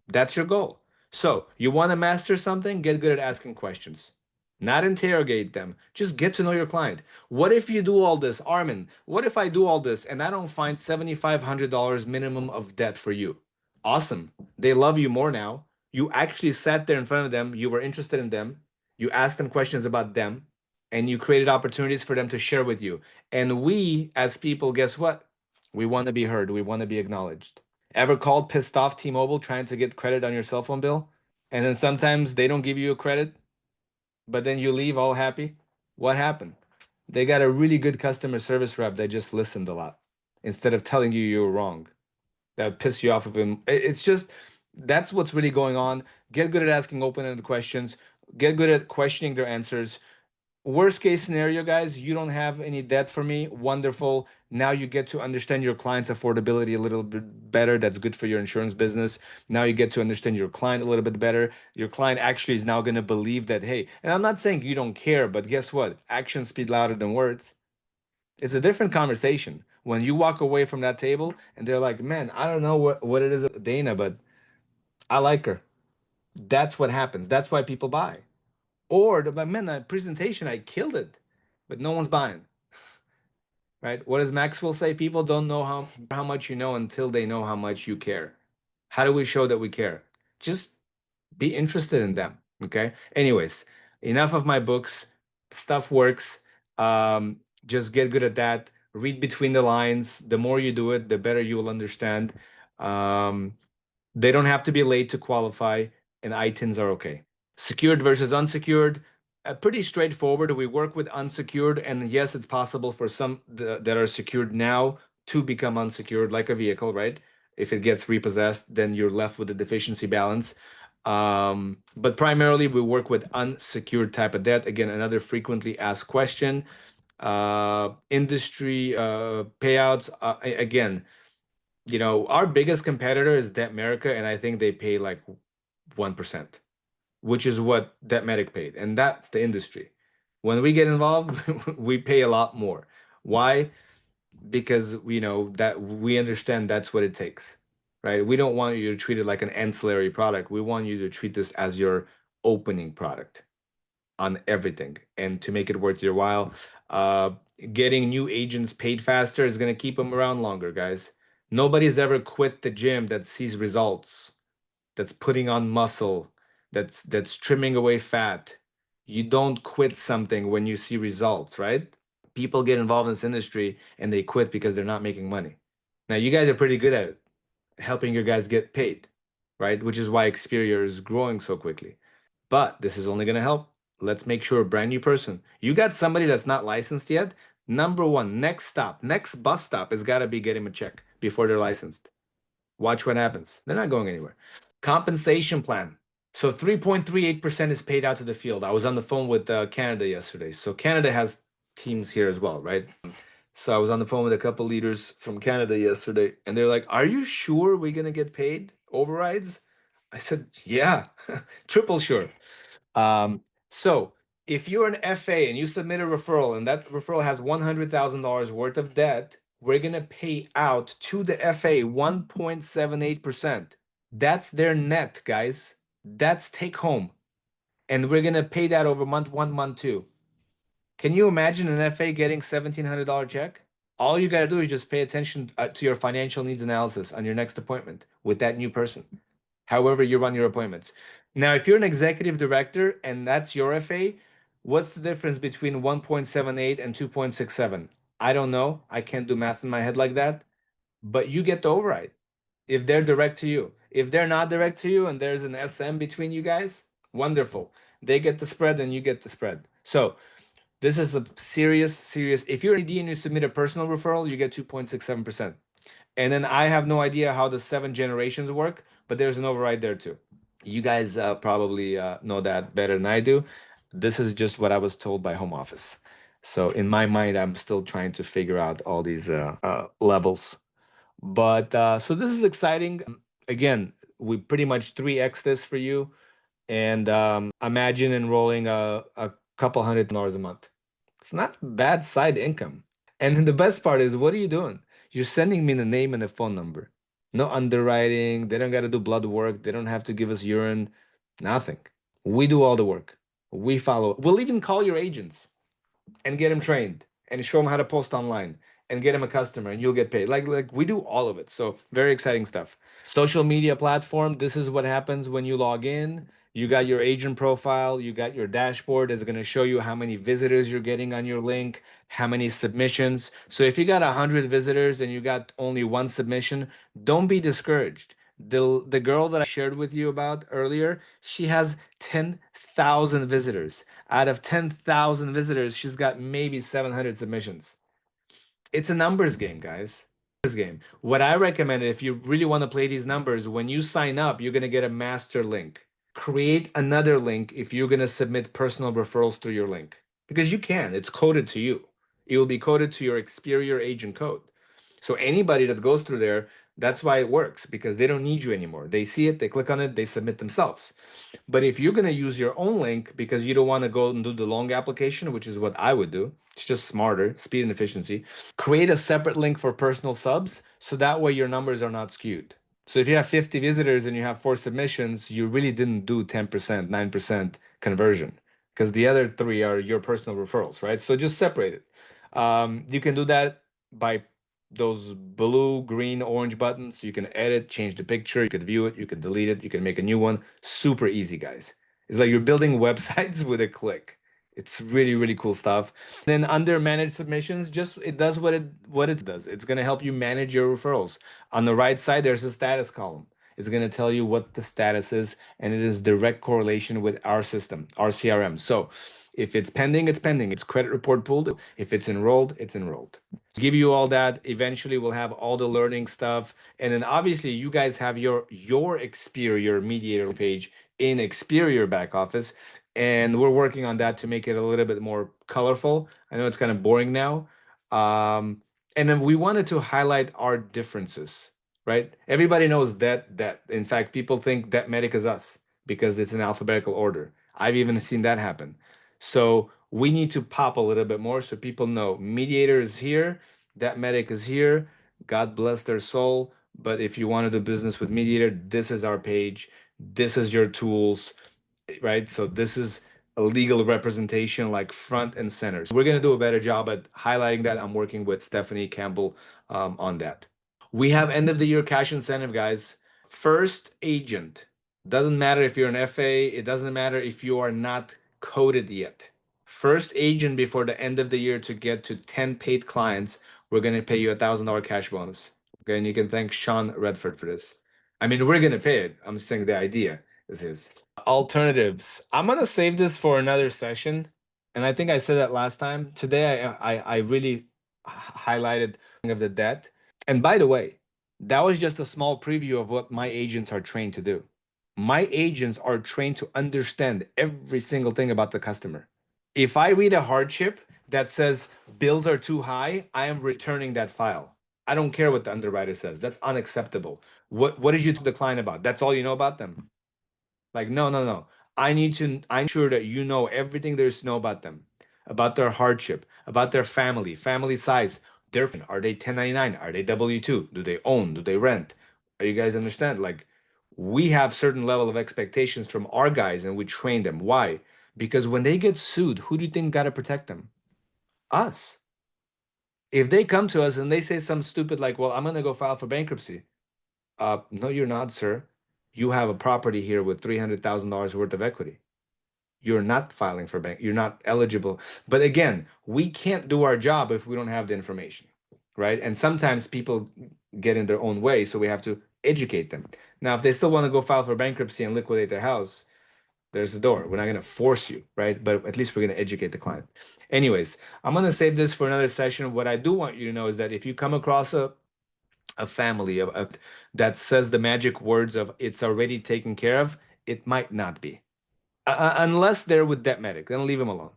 That's your goal. So, you want to master something? Get good at asking questions. Not interrogate them. Just get to know your client. What if you do all this, Armen? What if I do all this and I don't find $7,500 minimum of debt for you? Awesome. They love you more now. You actually sat there in front of them. You were interested in them. You asked them questions about them and you created opportunities for them to share with you. And we, as people, guess what? We want to be heard. We want to be acknowledged. Ever called pissed off T-Mobile trying to get credit on your cell phone bill? And then sometimes they don't give you a credit, but then you leave all happy? What happened? They got a really good customer service rep that just listened a lot instead of telling you were wrong. That would piss you off of him. It's just that's what's really going on. Get good at asking open-ended questions. Get good at questioning their answers. Worst case scenario, guys, you don't have any debt for me. Wonderful. Now you get to understand your client's affordability a little bit better. That's good for your insurance business. Now you get to understand your client a little bit better. Your client actually is now going to believe that, hey, and I'm not saying you don't care, but guess what? Actions speak louder than words. It's a different conversation. When you walk away from that table and they're like, man, I don't know what it is about Dana, but I like her. That's what happens. That's why people buy. Or the man, that presentation, I killed it, but no one's buying. Right? What does Maxwell say? People don't know how much you know until they know how much you care. How do we show that we care? Just be interested in them. Okay. Anyways, enough of my books. Stuff works. Just get good at that. Read between the lines. The more you do it, the better you will understand. Um, they don't have to be late to qualify, and ITINs are okay. Secured versus unsecured, pretty straightforward. We work with unsecured, and yes, it's possible for some that are secured now to become unsecured, like a vehicle, right? If it gets repossessed, then you're left with a deficiency balance. But primarily, we work with unsecured type of debt. Again, another frequently asked question. Industry payouts, again, our biggest competitor is Debt America, and I think they pay like 1%, which is what Debtmatic paid, and that's the industry. When we get involved, we pay a lot more. Why? Because that we understand that's what it takes, right? We don't want you to treat it like an ancillary product. We want you to treat this as your opening product on everything, and to make it worth your while. Uh, Getting new agents paid faster is going to keep them around longer, guys. Nobody's ever quit the gym that sees results, that's putting on muscle, that's trimming away fat. You don't quit something when you see results, right? People get involved in this industry and they quit because they're not making money. Now, you guys are pretty good at it, helping your guys get paid, right? Which is why Xperia is growing so quickly. But this is only going to help. Let's make sure a brand new person. You got somebody that's not licensed yet. Number one, next stop, next bus stop has got to be get him a check before they're licensed. Watch what happens. They're not going anywhere. Compensation plan. So 3.38% is paid out to the field. I was on the phone with Canada yesterday. So Canada has teams here as well, right? So I was on the phone with a couple leaders from Canada yesterday, and they're like, "Are you sure we're gonna get paid overrides?" I said, "Yeah, triple sure." So if you're an FA and you submit a referral and that referral has $100,000 worth of debt, we're going to pay out to the FA 1.78%. That's their net, guys. That's take home. And we're going to pay that over month one, month two. Can you imagine an FA getting $1,700 check? All you got to do is just pay attention to your financial needs analysis on your next appointment with that new person, however you run your appointments. Now, if you're an executive director and that's your FA, what's the difference between 1.78 and 2.67? I don't know. I can't do math in my head like that, but you get the override if they're direct to you. If they're not direct to you and there's an SM between you guys, wonderful. They get the spread and you get the spread. So this is a serious. If you're an ED and you submit a personal referral, you get 2.67%. And then I have no idea how the 7 generations work, but there's an override there too. You guys probably know that better than I do. This is just what I was told by home office. So in my mind, I'm still trying to figure out all these levels. But so this is exciting. Again, we pretty much 3x this for you. And imagine enrolling a couple $100 a month. It's not bad side income. And then the best part is, what are you doing? You're sending me the name and the phone number. No underwriting. They don't got to do blood work. They don't have to give us urine. Nothing. We do all the work. We follow. We'll even call your agents and get them trained and show them how to post online and get them a customer and you'll get paid. Like we do all of it. So very exciting stuff. Social media platform. This is what happens when you log in. You got your agent profile, you got your dashboard. It's going to show you how many visitors you're getting on your link, how many submissions. So if you got 100 visitors and you got only one submission, don't be discouraged. The girl that I shared with you about earlier, she has 10,000 visitors. Out of 10,000 visitors, she's got maybe 700 submissions. It's a numbers game, guys. Game. What I recommend, if you really want to play these numbers, when you sign up, you're going to get a master link. Create another link if you're going to submit personal referrals through your link. Because you can, it's coded to you. It will be coded to your Experior agent code. So anybody that goes through there, that's why it works, because they don't need you anymore. They see it, they click on it, they submit themselves. But if you're going to use your own link because you don't want to go and do the long application, which is what I would do, it's just smarter, speed and efficiency, create a separate link for personal subs so that way your numbers are not skewed. So if you have 50 visitors and you have 4 submissions, you really didn't do 10%, 9% conversion because the other 3 are your personal referrals, right? So just separate it. You can do that by those blue, green, orange buttons. You can edit, change the picture, you could view it, you could delete it, you can make a new one. Super easy, guys. It's like you're building websites with a click. It's really, really cool stuff. Then under manage submissions, just it does what it does. It's gonna help you manage your referrals. On the right side, there's a status column. It's gonna tell you what the status is, and it is direct correlation with our system, our CRM. So if it's pending, it's pending. It's credit report pulled. If it's enrolled, it's enrolled. Give you all that. Eventually, we'll have all the learning stuff, and then obviously, you guys have your Experior mediator page in Experior back office, and we're working on that to make it a little bit more colorful. I know it's kind of boring now, and then we wanted to highlight our differences. Right? Everybody knows that. In fact, people think that Medic is us because it's in alphabetical order. I've even seen that happen. So we need to pop a little bit more so people know mediator is here, that medic is here. God bless their soul. But if you want to do business with mediator, this is our page. This is your tools, right? So this is a legal representation like front and center. So we're going to do a better job at highlighting that. I'm working with Stephanie Campbell on that. We have end of the year cash incentive, guys. First agent. Doesn't matter if you're an FA, it doesn't matter if you are not coded yet. First agent before the end of the year to get to 10 paid clients, we're going to pay you $1,000 cash bonus. Okay, and you can thank Sean Redford for this. I mean, we're going to pay it. I'm saying the idea is his. Alternatives. I'm going to save this for another session. And I think I said that last time. Today, I really highlighted of the debt. And by the way, that was just a small preview of what my agents are trained to do. My agents are trained to understand every single thing about the customer. If I read a hardship that says bills are too high, I am returning that file. I don't care what the underwriter says. That's unacceptable. What did you tell the client about? That's all you know about them? Like, no, no, no. I'm sure that you know everything there is to know about them, about their hardship, about their family size. Are they 1099? Are they W-2? Do they own? Do they rent? Are you guys understand? Like, we have certain level of expectations from our guys and we train them. Why? Because when they get sued, who do you think got to protect them? Us. If they come to us and they say something stupid like, well, I'm going to go file for bankruptcy. No, you're not, sir. You have a property here with $300,000 worth of equity. You're not filing for bank. You're not eligible. But again, we can't do our job if we don't have the information, right? And sometimes people get in their own way, so we have to educate them. Now, if they still want to go file for bankruptcy and liquidate their house, there's the door. We're not going to force you, right? But at least we're going to educate the client. Anyways, I'm going to save this for another session. What I do want you to know is that if you come across a family that says the magic words of it's already taken care of, it might not be. Unless they're with debt medic, then leave them alone.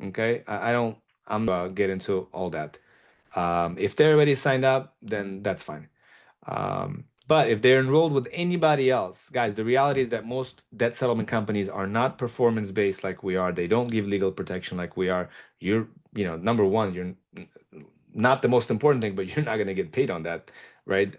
Okay, I don't I'm get into all that. If they're already signed up, then that's fine. But if they're enrolled with anybody else, guys, the reality is that most debt settlement companies are not performance based like we are. They don't give legal protection like we are. Number one, you're not the most important thing, but you're not going to get paid on that, right?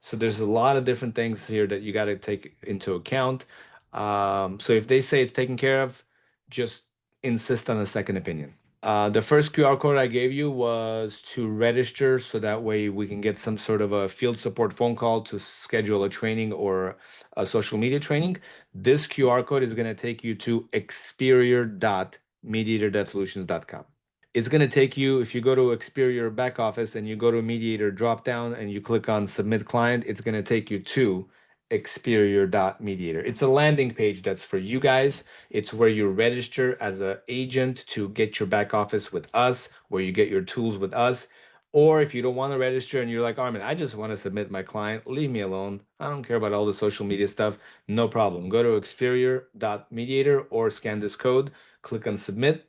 So there's a lot of different things here that you got to take into account. So if they say it's taken care of, just insist on a second opinion. The first QR code I gave you was to register so that way we can get some sort of a field support phone call to schedule a training or a social media training. This QR code is going to take you to experior.mediatordebtsolutions.com. It's going to take you, if you go to Experior back office and you go to mediator drop down and you click on submit client, it's going to take you to Experior.mediator. It's a landing page that's for you guys. It's where you register as an agent to get your back office with us, where you get your tools with us. Or if you don't want to register and you're like, Armen, I just want to submit my client, leave me alone. I don't care about all the social media stuff. No problem. Go to Experior.mediator or scan this code, click on submit,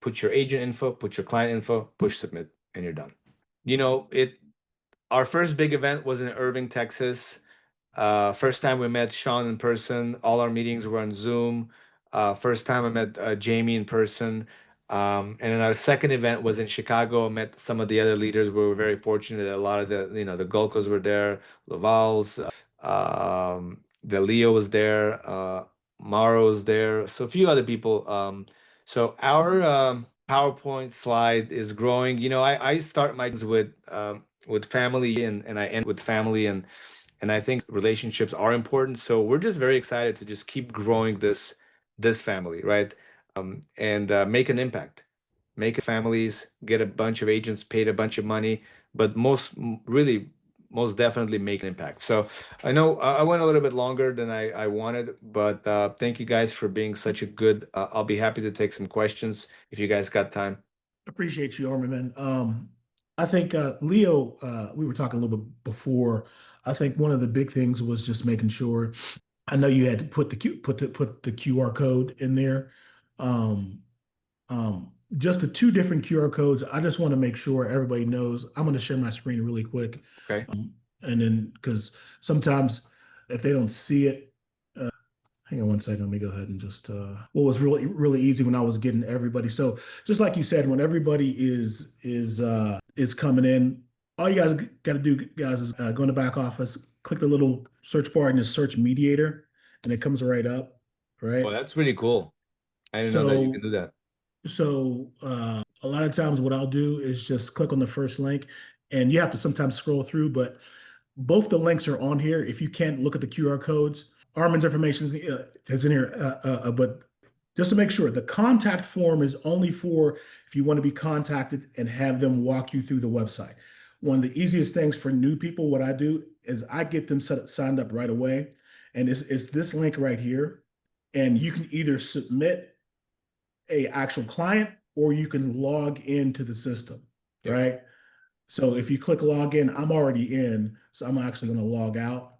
put your agent info, put your client info, push submit, and you're done. Our first big event was in Irving, Texas. First time we met Sean in person. All our meetings were on Zoom. First time I met Jamie in person. And then our second event was in Chicago. I met some of the other leaders. We were very fortunate that a lot of the Golkos were there, Laval's, the Leo was there, Maro was there, so a few other people. So our PowerPoint slide is growing. I start my with family and I end with family and I think relationships are important. So we're just very excited to just keep growing this family, right? And make an impact, make families, get a bunch of agents paid a bunch of money, but really, most definitely make an impact. So I know I went a little bit longer than I wanted, but thank you guys for being such a good. I'll be happy to take some questions if you guys got time. Appreciate you, Armen, man. I think Leo, we were talking a little bit before. I think one of the big things was just making sure. I know you had to put the QR code in there. Um, just the two different QR codes. I just want to make sure everybody knows. I'm going to share my screen really quick, Okay. and then because sometimes if they don't see it, hang on one second. Let me go ahead and just what was really really easy when I was getting everybody. So just like you said, when everybody is coming in, all you guys got to do, guys, is go in the back office, click the little search bar and just search mediator, and it comes right up, Well, right? that's really cool. I didn't know that you can So do that. a lot of times what I'll do is just click on the first link, and you have to sometimes scroll through, but both the links are on here. If you can't look at the QR codes, Armen's information is in here, but just to make sure, the contact form is only for if you want to be contacted and have them walk you through the website. One of the easiest things for new people, what I do is I get them signed up right away, and it's this link right here, and you can either submit a actual client or you can log into the system, Yep. right? So if you click log in, I'm already in, so I'm actually going to log out.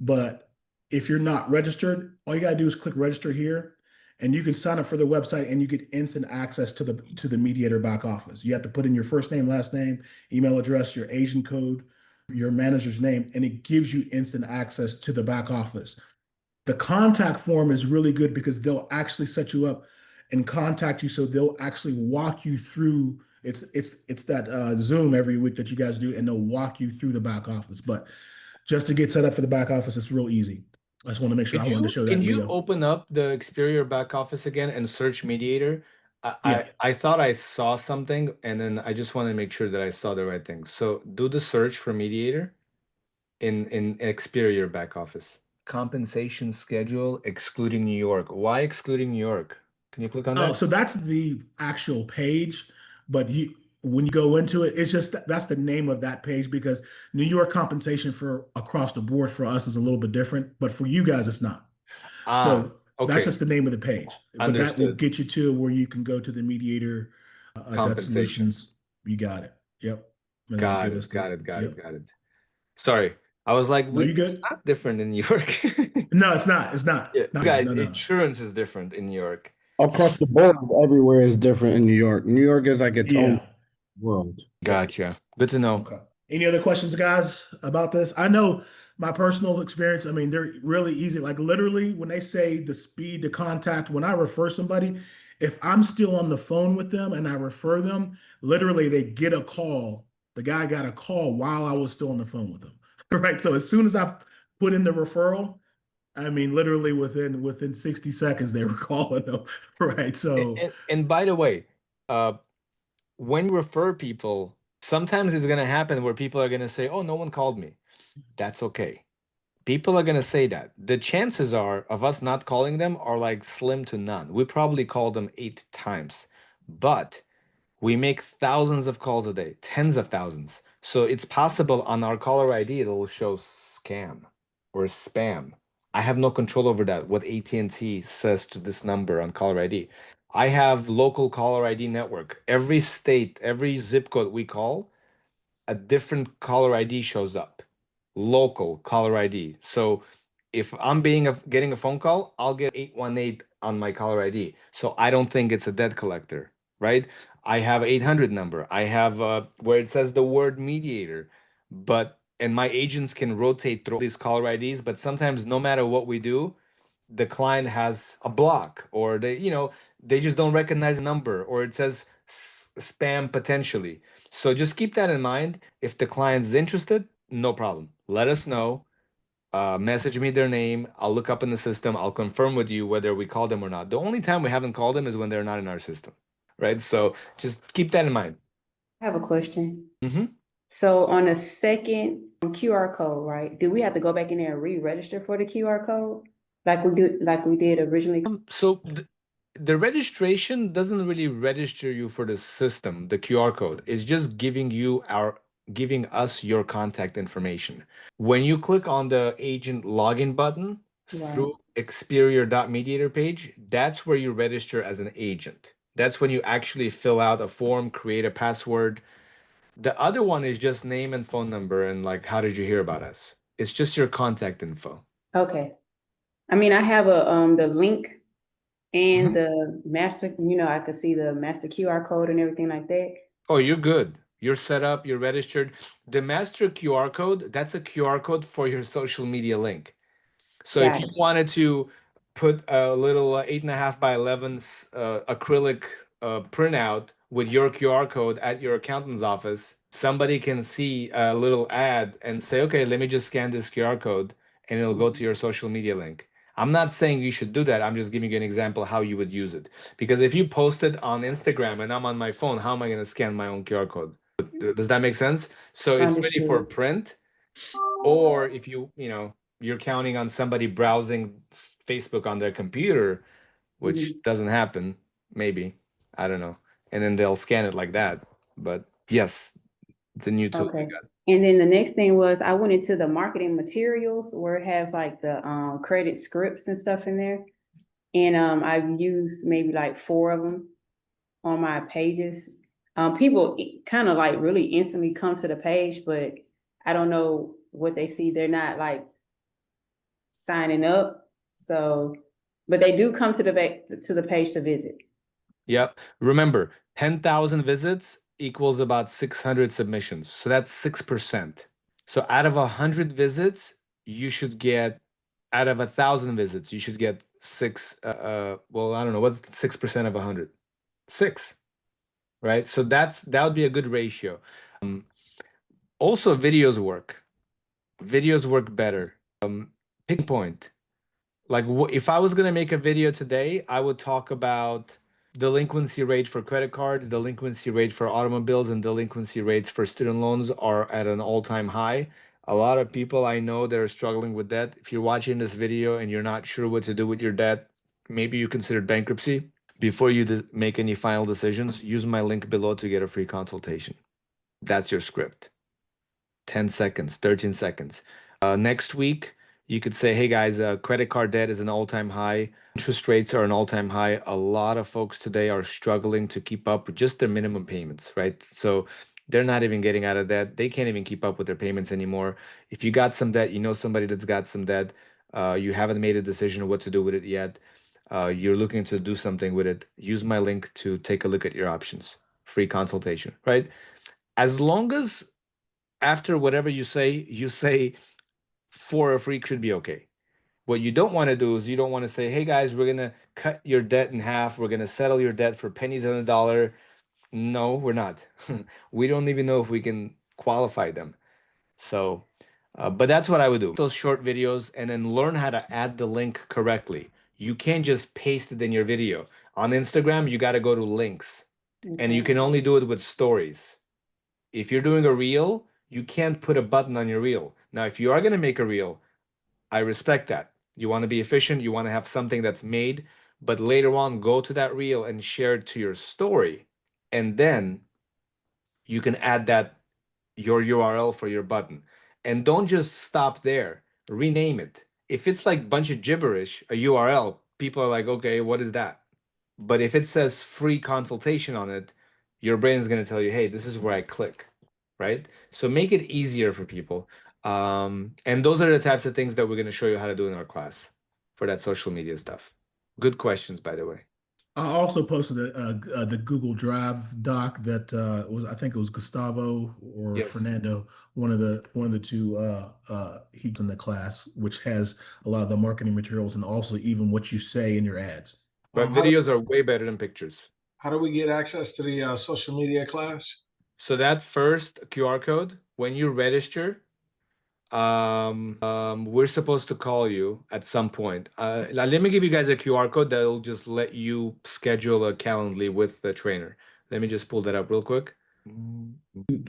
But if you're not registered, all you got to do is click register here, and you can sign up for the website and you get instant access to the mediator back office. You have to put in your first name, last name, email address, your agent code, your manager's name, and it gives you instant access to the back office. The contact form is really good because they'll actually set you up and contact you. So they'll actually walk you through. It's that Zoom every week that you guys do, and they'll walk you through the back office. But just to get set up for the back office, it's real easy. I just want to make sure. Can I wanted to you show can that, you Leo. open up the Experior back office again and search mediator? I, Yeah. I I thought I saw something and then I just want to make sure that I saw the right thing. So do the search for mediator in Experior back office. Compensation schedule excluding New York. Why excluding New York? Can you click on Oh, that? so that's the actual page, but when you go into it, it's just that's the name of that page because New York compensation for across the board for us is a little bit different, but for you guys, it's not. Ah, So that's okay. just the name of the page, but that will Understood. get you to where you can go to the mediator, debt Compensation. solutions. You got it. Yep. And that'll Got get it. us Got to, it. Got it. yep. Got it. Sorry. I was like, No, you it's good? not different in New York. No, it's not. It's not. Yeah, No, guys, no, no. insurance is different in New York. across the board, everywhere is different in New York. New York is like its own Yeah. world. Yeah. Gotcha. Good to know. Okay. Any other questions, guys, about this? I know my personal experience. I mean, they're really easy. Like literally, when they say the speed to contact, when I refer somebody, if I'm still on the phone with them and I refer them, literally they get a call. The guy got a call while I was still on the phone with them. Right. So as soon as I put in the referral, I mean, literally within 60 seconds they were calling them. Right. So And by the way, uh, when you refer people, sometimes it's gonna happen where people are gonna say, "Oh, no one called me." That's okay. People are gonna say that. The chances are of us not calling them are like slim to none. We probably called them 8 times, but we make thousands of calls a day, tens of thousands. So it's possible on our caller ID it'll show scam or spam. I have no control over that. What AT&T says to this number on caller ID. I have local caller ID network. Every state, every zip code we call, a different caller ID shows up. Local caller ID. So if I'm getting a phone call, I'll get 818 on my caller ID. So I don't think it's a debt collector, right? I have 800 number. I have where it says the word mediator, but and my agents can rotate through these caller IDs, but sometimes no matter what we do, the client has a block or they just don't recognize the number or it says spam potentially. So just keep that in mind. If the client is interested, no problem, let us know. Message me their name, I'll look up in the system, I'll confirm with you whether we called them or not. The only time we haven't called them is when they're not in our system, right? So just keep that in mind. I have a question. Hmm. So on the second QR code, right? Do we have to go back in there and re-register for the QR code like we did originally? So the registration doesn't really register you for the system, the QR code. It's just giving us your contact information. When you click on the agent login button Right. through Experior.mediator page, that's where you register as an agent. That's when you actually fill out a form, create a password. The other one is just name and phone number and like how did you hear about us? It's just your contact info. Okay. I mean, I have the link and Mhm. the master, I could see the master QR code and everything like that. Oh, you're good. You're set up, you're registered. The master QR code, that's a QR code for your social media link. So if Got you it. wanted to put a little 8.5 by 11 acrylic printout with your QR code at your accountant's office, somebody can see a little ad and say, okay, let me just scan this QR code and it'll go to Mhm. your social media link. I'm not saying you should do that. I'm just giving you an example how you would use it. Because if you post it on Instagram and I'm on my phone, how am I going to scan my own QR code? Does that make sense? So it's ready for Understood. print, or if you're counting on somebody browsing Facebook on their computer, which Mhm. doesn't happen, maybe, I don't know, and then they'll scan it like that. But yes, it's a new tool we Okay. got. And then the next thing was I went into the marketing materials where it has like the credit scripts and stuff in there. And I've used maybe like 4 of them on my pages. People kind of like really instantly come to the page, but I don't know what they see. They're not like signing up. So, but they do come to the page to visit. Yep. Remember, 10,000 visits equals about 600 submissions. So that's 6%. So out of 100 visits, you should get, out of 1,000 visits, you should get six. Well, I don't know, what's 6% of 100? Six, right? So that would be a good ratio. Also, videos work. Videos work better. Pick point. Like if I was gonna make a video today, I would talk about delinquency rate for credit cards, delinquency rate for automobiles, and delinquency rates for student loans are at an all-time high. A lot of people I know that are struggling with debt. If you're watching this video and you're not sure what to do with your debt, maybe you considered bankruptcy. Before you make any final decisions, use my link below to get a free consultation. That's your script. 10 seconds, 13 seconds. Next week, you could say, hey guys, credit card debt is an all-time high. Interest rates are an all-time high. A lot of folks today are struggling to keep up with just their minimum payments, right? So they're not even getting out of debt. They can't even keep up with their payments anymore. If you got some debt, you know somebody that's got some debt, you haven't made a decision of what to do with it yet. you're looking to do something with it, use my link to take a look at your options. Free consultation, right? As long as after whatever you say for a free, should be okay. What you don't want to do is you don't want to say, hey guys, we're gonna cut your debt in half. We're gonna settle your debt for pennies on the dollar. No, we're not. We don't even know if we can qualify them. So, but that's what I would do. Those short videos and then learn how to add the link correctly. You can't just paste it in your video. On Instagram, you got to go to links, and you can only do it with stories. If you're doing a reel, you can't put a button on your reel. Now, if you are going to make a reel, I respect that. You want to be efficient, you want to have something that's made, but later on, go to that reel and share it to your story. And then you can add that your URL for your button. And don't just stop there. Rename it. If it's like a bunch of gibberish, a URL, people are like, okay, what is that? But if it says free consultation on it, your brain is going to tell you, hey, this is where I click, right? So make it easier for people. And those are the types of things that we're going to show you how to do in our class for that social media stuff. Good questions, by the way. I also posted the Google Drive doc that was, I think it was Gustavo or Yes. Fernando, one of the two he's in the class, which has a lot of the marketing materials and also even what you say in your ads. But videos are way better than pictures. How do we get access to the social media class? So that first QR code, when you register, we're supposed to call you at some point. Let me give you guys a QR code that'll just let you schedule a Calendly with the trainer. Let me just pull that up real quick.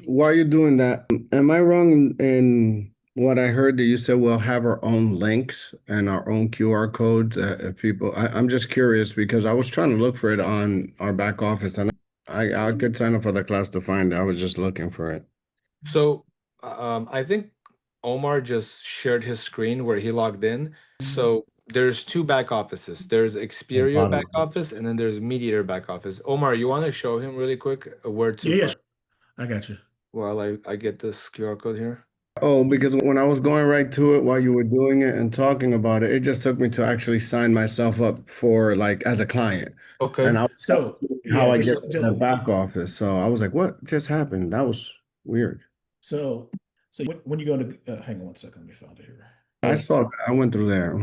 While you're doing that, am I wrong in what I heard that you said we'll have our own links and our own QR codes? If people, I'm just curious because I was trying to look for it on our back office, and I could sign up for the class to find it. I was just looking for it. So I think Omar just shared his screen where he logged in. So there's two back offices. There's Experia back office and then there's Mediator back office. Omar, you want to show him really quick where to? Yeah, I got you. Well, I get this QR code here. Oh, because when I was going right to it while you were doing it and talking about it, it just took me to actually sign myself up for like as a client. Okay. And I was So how yeah, I just- get to the back office. So I was like, what just happened? That was weird. So when you go to hang on one second, let me find it here. I saw that. I went through there.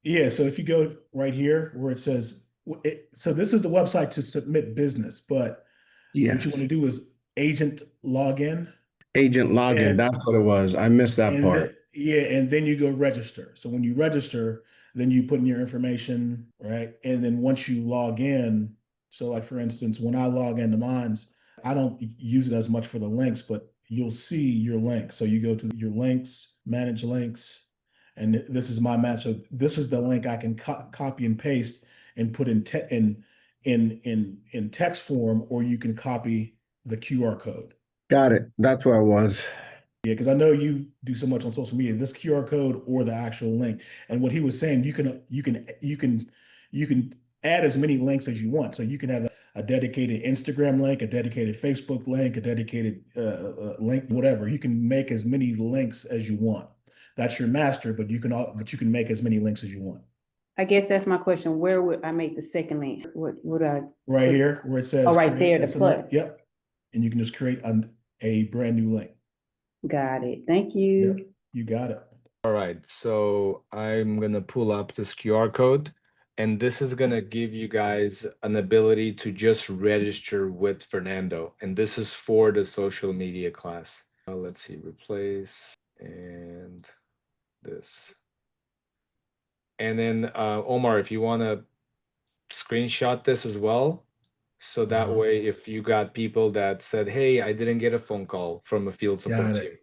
Yeah, so if you go right here where it says, so this is the website to submit business, but Yes. what you want to do is agent login. Agent login. And- That's what it was. I missed that And part. and then you go register. So when you register, then you put in your information, right? And then once you log in, so like for instance, when I log into mine's, I don't use it as much for the links, but you'll see your link. So you go to your links, manage links, and this is my match. So this is the link I can copy and paste and put in text form, or you can copy the QR code. Got it. That's where I was. Yeah, because I know you do so much on social media. This QR code or the actual link, and what he was saying, you can add as many links as you want. So you can have a dedicated Instagram link, a dedicated Facebook link, a dedicated link, whatever. You can make as many links as you want. That's your master, but you can make as many links as you want. I guess that's my question. Where would I make the second link? What would I? Right here where it says, Oh, right there, the it's a link. plus. Yep, and you can just create a brand new link. Got it. Thank you. Yep, you got it. All right, so I'm gonna pull up this QR code, and this is gonna give you guys an ability to just register with Fernando, and this is for the social media class. Let's see, replace and this. And then Omar, if you wanna screenshot this as well, so that way if you got people that said, hey, I didn't get a phone call from a field support Got team, it.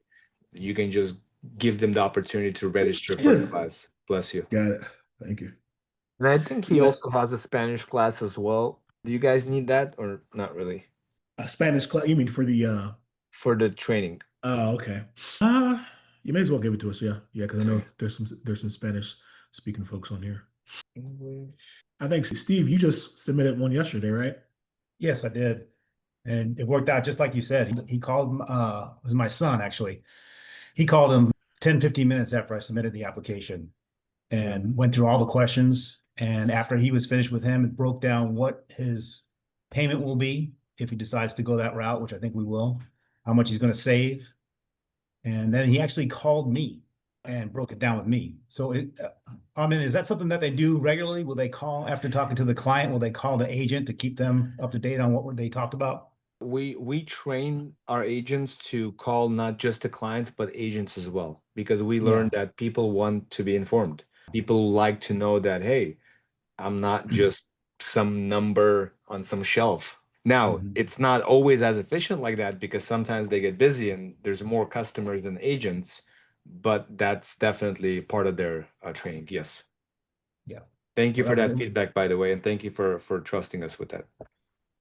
you can just give them the opportunity to register for the class. Bless you. Got it. Thank you. And I think he Yeah. also has a Spanish class as well. Do you guys need that or not really? A Spanish class? You mean for the? For the training. Oh, okay. You may as well give it to us. Yeah, because I know there's some Spanish speaking folks on here. English. I think Steve, you just submitted one yesterday, right? Yes, I did. And it worked out just like you said. He called him, it was my son actually. He called him 10, 15 minutes after I submitted the application and went through all the questions And after he was finished with him, it broke down what his payment will be if he decides to go that route, which I think we will, how much he's going to save. And then he actually called me and broke it down with me. So, Armen, is that something that they do regularly? Will they call after talking to the client? Will they call the agent to keep them up to date on what they talked about? We train our agents to call not just the clients but agents as well, because we Yeah. learned that people want to be informed. People like to know that, hey, I'm not just some number on some shelf. Now, Mhm. it's not always as efficient like that because sometimes they get busy and there's more customers than agents, but that's definitely part of their training. Yes. Yeah. Thank you Well, for that that was- feedback, by the way, and thank you for trusting us with that.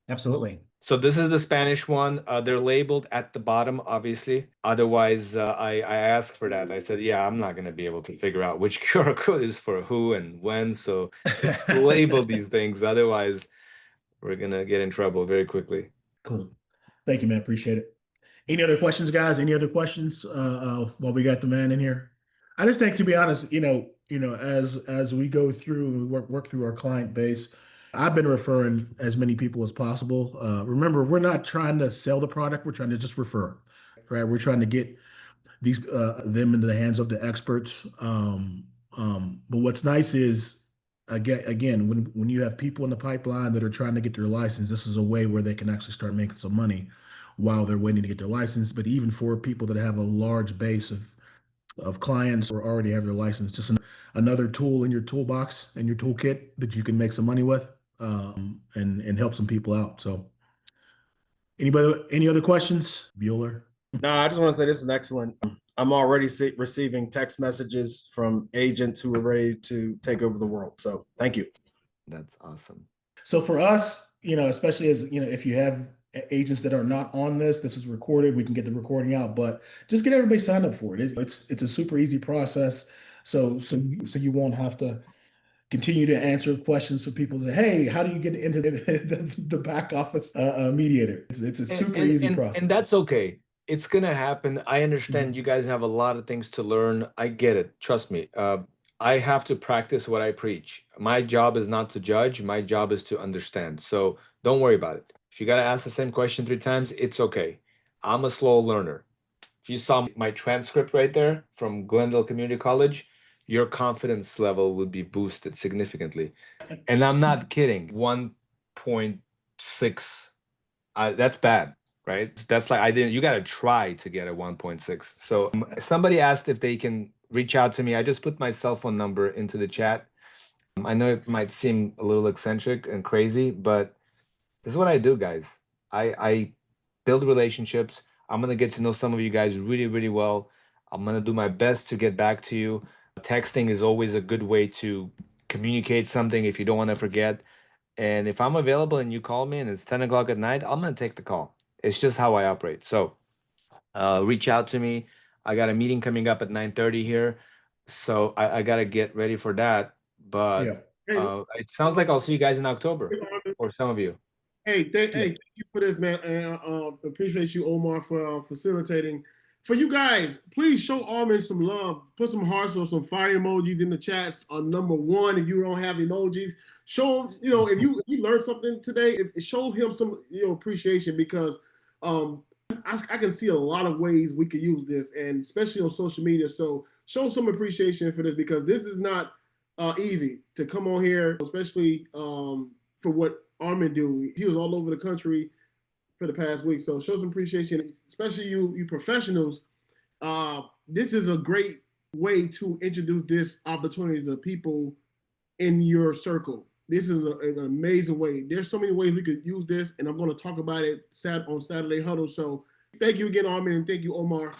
Absolutely. So this is the Spanish one. They're labeled at the bottom, obviously. Otherwise, I asked for that. I said, yeah, I'm not going to be able to figure out which QR code is for who and when. So label these things. Otherwise, we're going to get in trouble very quickly. Cool. Thank you, man. Appreciate it. Any other questions, guys? Any other questions while we got the man in here? I just think, to be honest, as we go through and work through our client base, I've been referring as many people as possible. Remember, we're not trying to sell the product; we're trying to just refer, right? We're trying to get these them into the hands of the experts. But what's nice is, again, when you have people in the pipeline that are trying to get their license, this is a way where they can actually start making some money while they're waiting to get their license. But even for people that have a large base of clients or already have their license, just another tool in your toolbox and your toolkit that you can make some money with, and help some people out. So, any other questions, Bueller? No, I just want to say this is excellent. I'm already receiving text messages from agents who are ready to take over the world. So thank you. That's awesome. So for us, especially as if you have agents that are not on this is recorded. We can get the recording out, but just get everybody signed up for it. It's a super easy process. So you won't have to continue to answer questions for people that, hey, how do you get into the back office mediator? It's a super easy process. And that's okay. It's gonna happen. I understand Mhm. you guys have a lot of things to learn. I get it. Trust me. I have to practice what I preach. My job is not to judge. My job is to understand. So don't worry about it. If you gotta ask the same question 3 times, it's okay. I'm a slow learner. If you saw my transcript right there from Glendale Community College, your confidence level would be boosted significantly. And I'm not kidding. 1.6. That's bad, right? That's like you got to try to get a 1.6. So somebody asked if they can reach out to me. I just put my cell phone number into the chat. I know it might seem a little eccentric and crazy, but this is what I do, guys. I build relationships. I'm gonna get to know some of you guys really, really well. I'm gonna do my best to get back to you. Texting is always a good way to communicate something if you don't want to forget. And if I'm available and you call me and it's 10 o'clock at night, I'm gonna take the call. It's just how I operate. So reach out to me. I got a meeting coming up at 9:30 here. So I gotta get ready for that. But it sounds like I'll see you guys in October, or some of you. Hey, thank you for this, man. And appreciate you, Omar, for facilitating. For you guys, please show Armen some love. Put some hearts or some fire emojis in the chats on number one. If you don't have emojis, show him. If you learned something today, show him some appreciation, because I can see a lot of ways we could use this, and especially on social media. So show some appreciation for this, because this is not easy to come on here, especially for what Armen do. He was all over the country for the past week. So show some appreciation, especially you professionals. This is a great way to introduce this opportunity to people in your circle. This is an amazing way. There's so many ways we could use this, and I'm going to talk about it on Saturday Huddle. So thank you again, Armen, and thank you, Omar.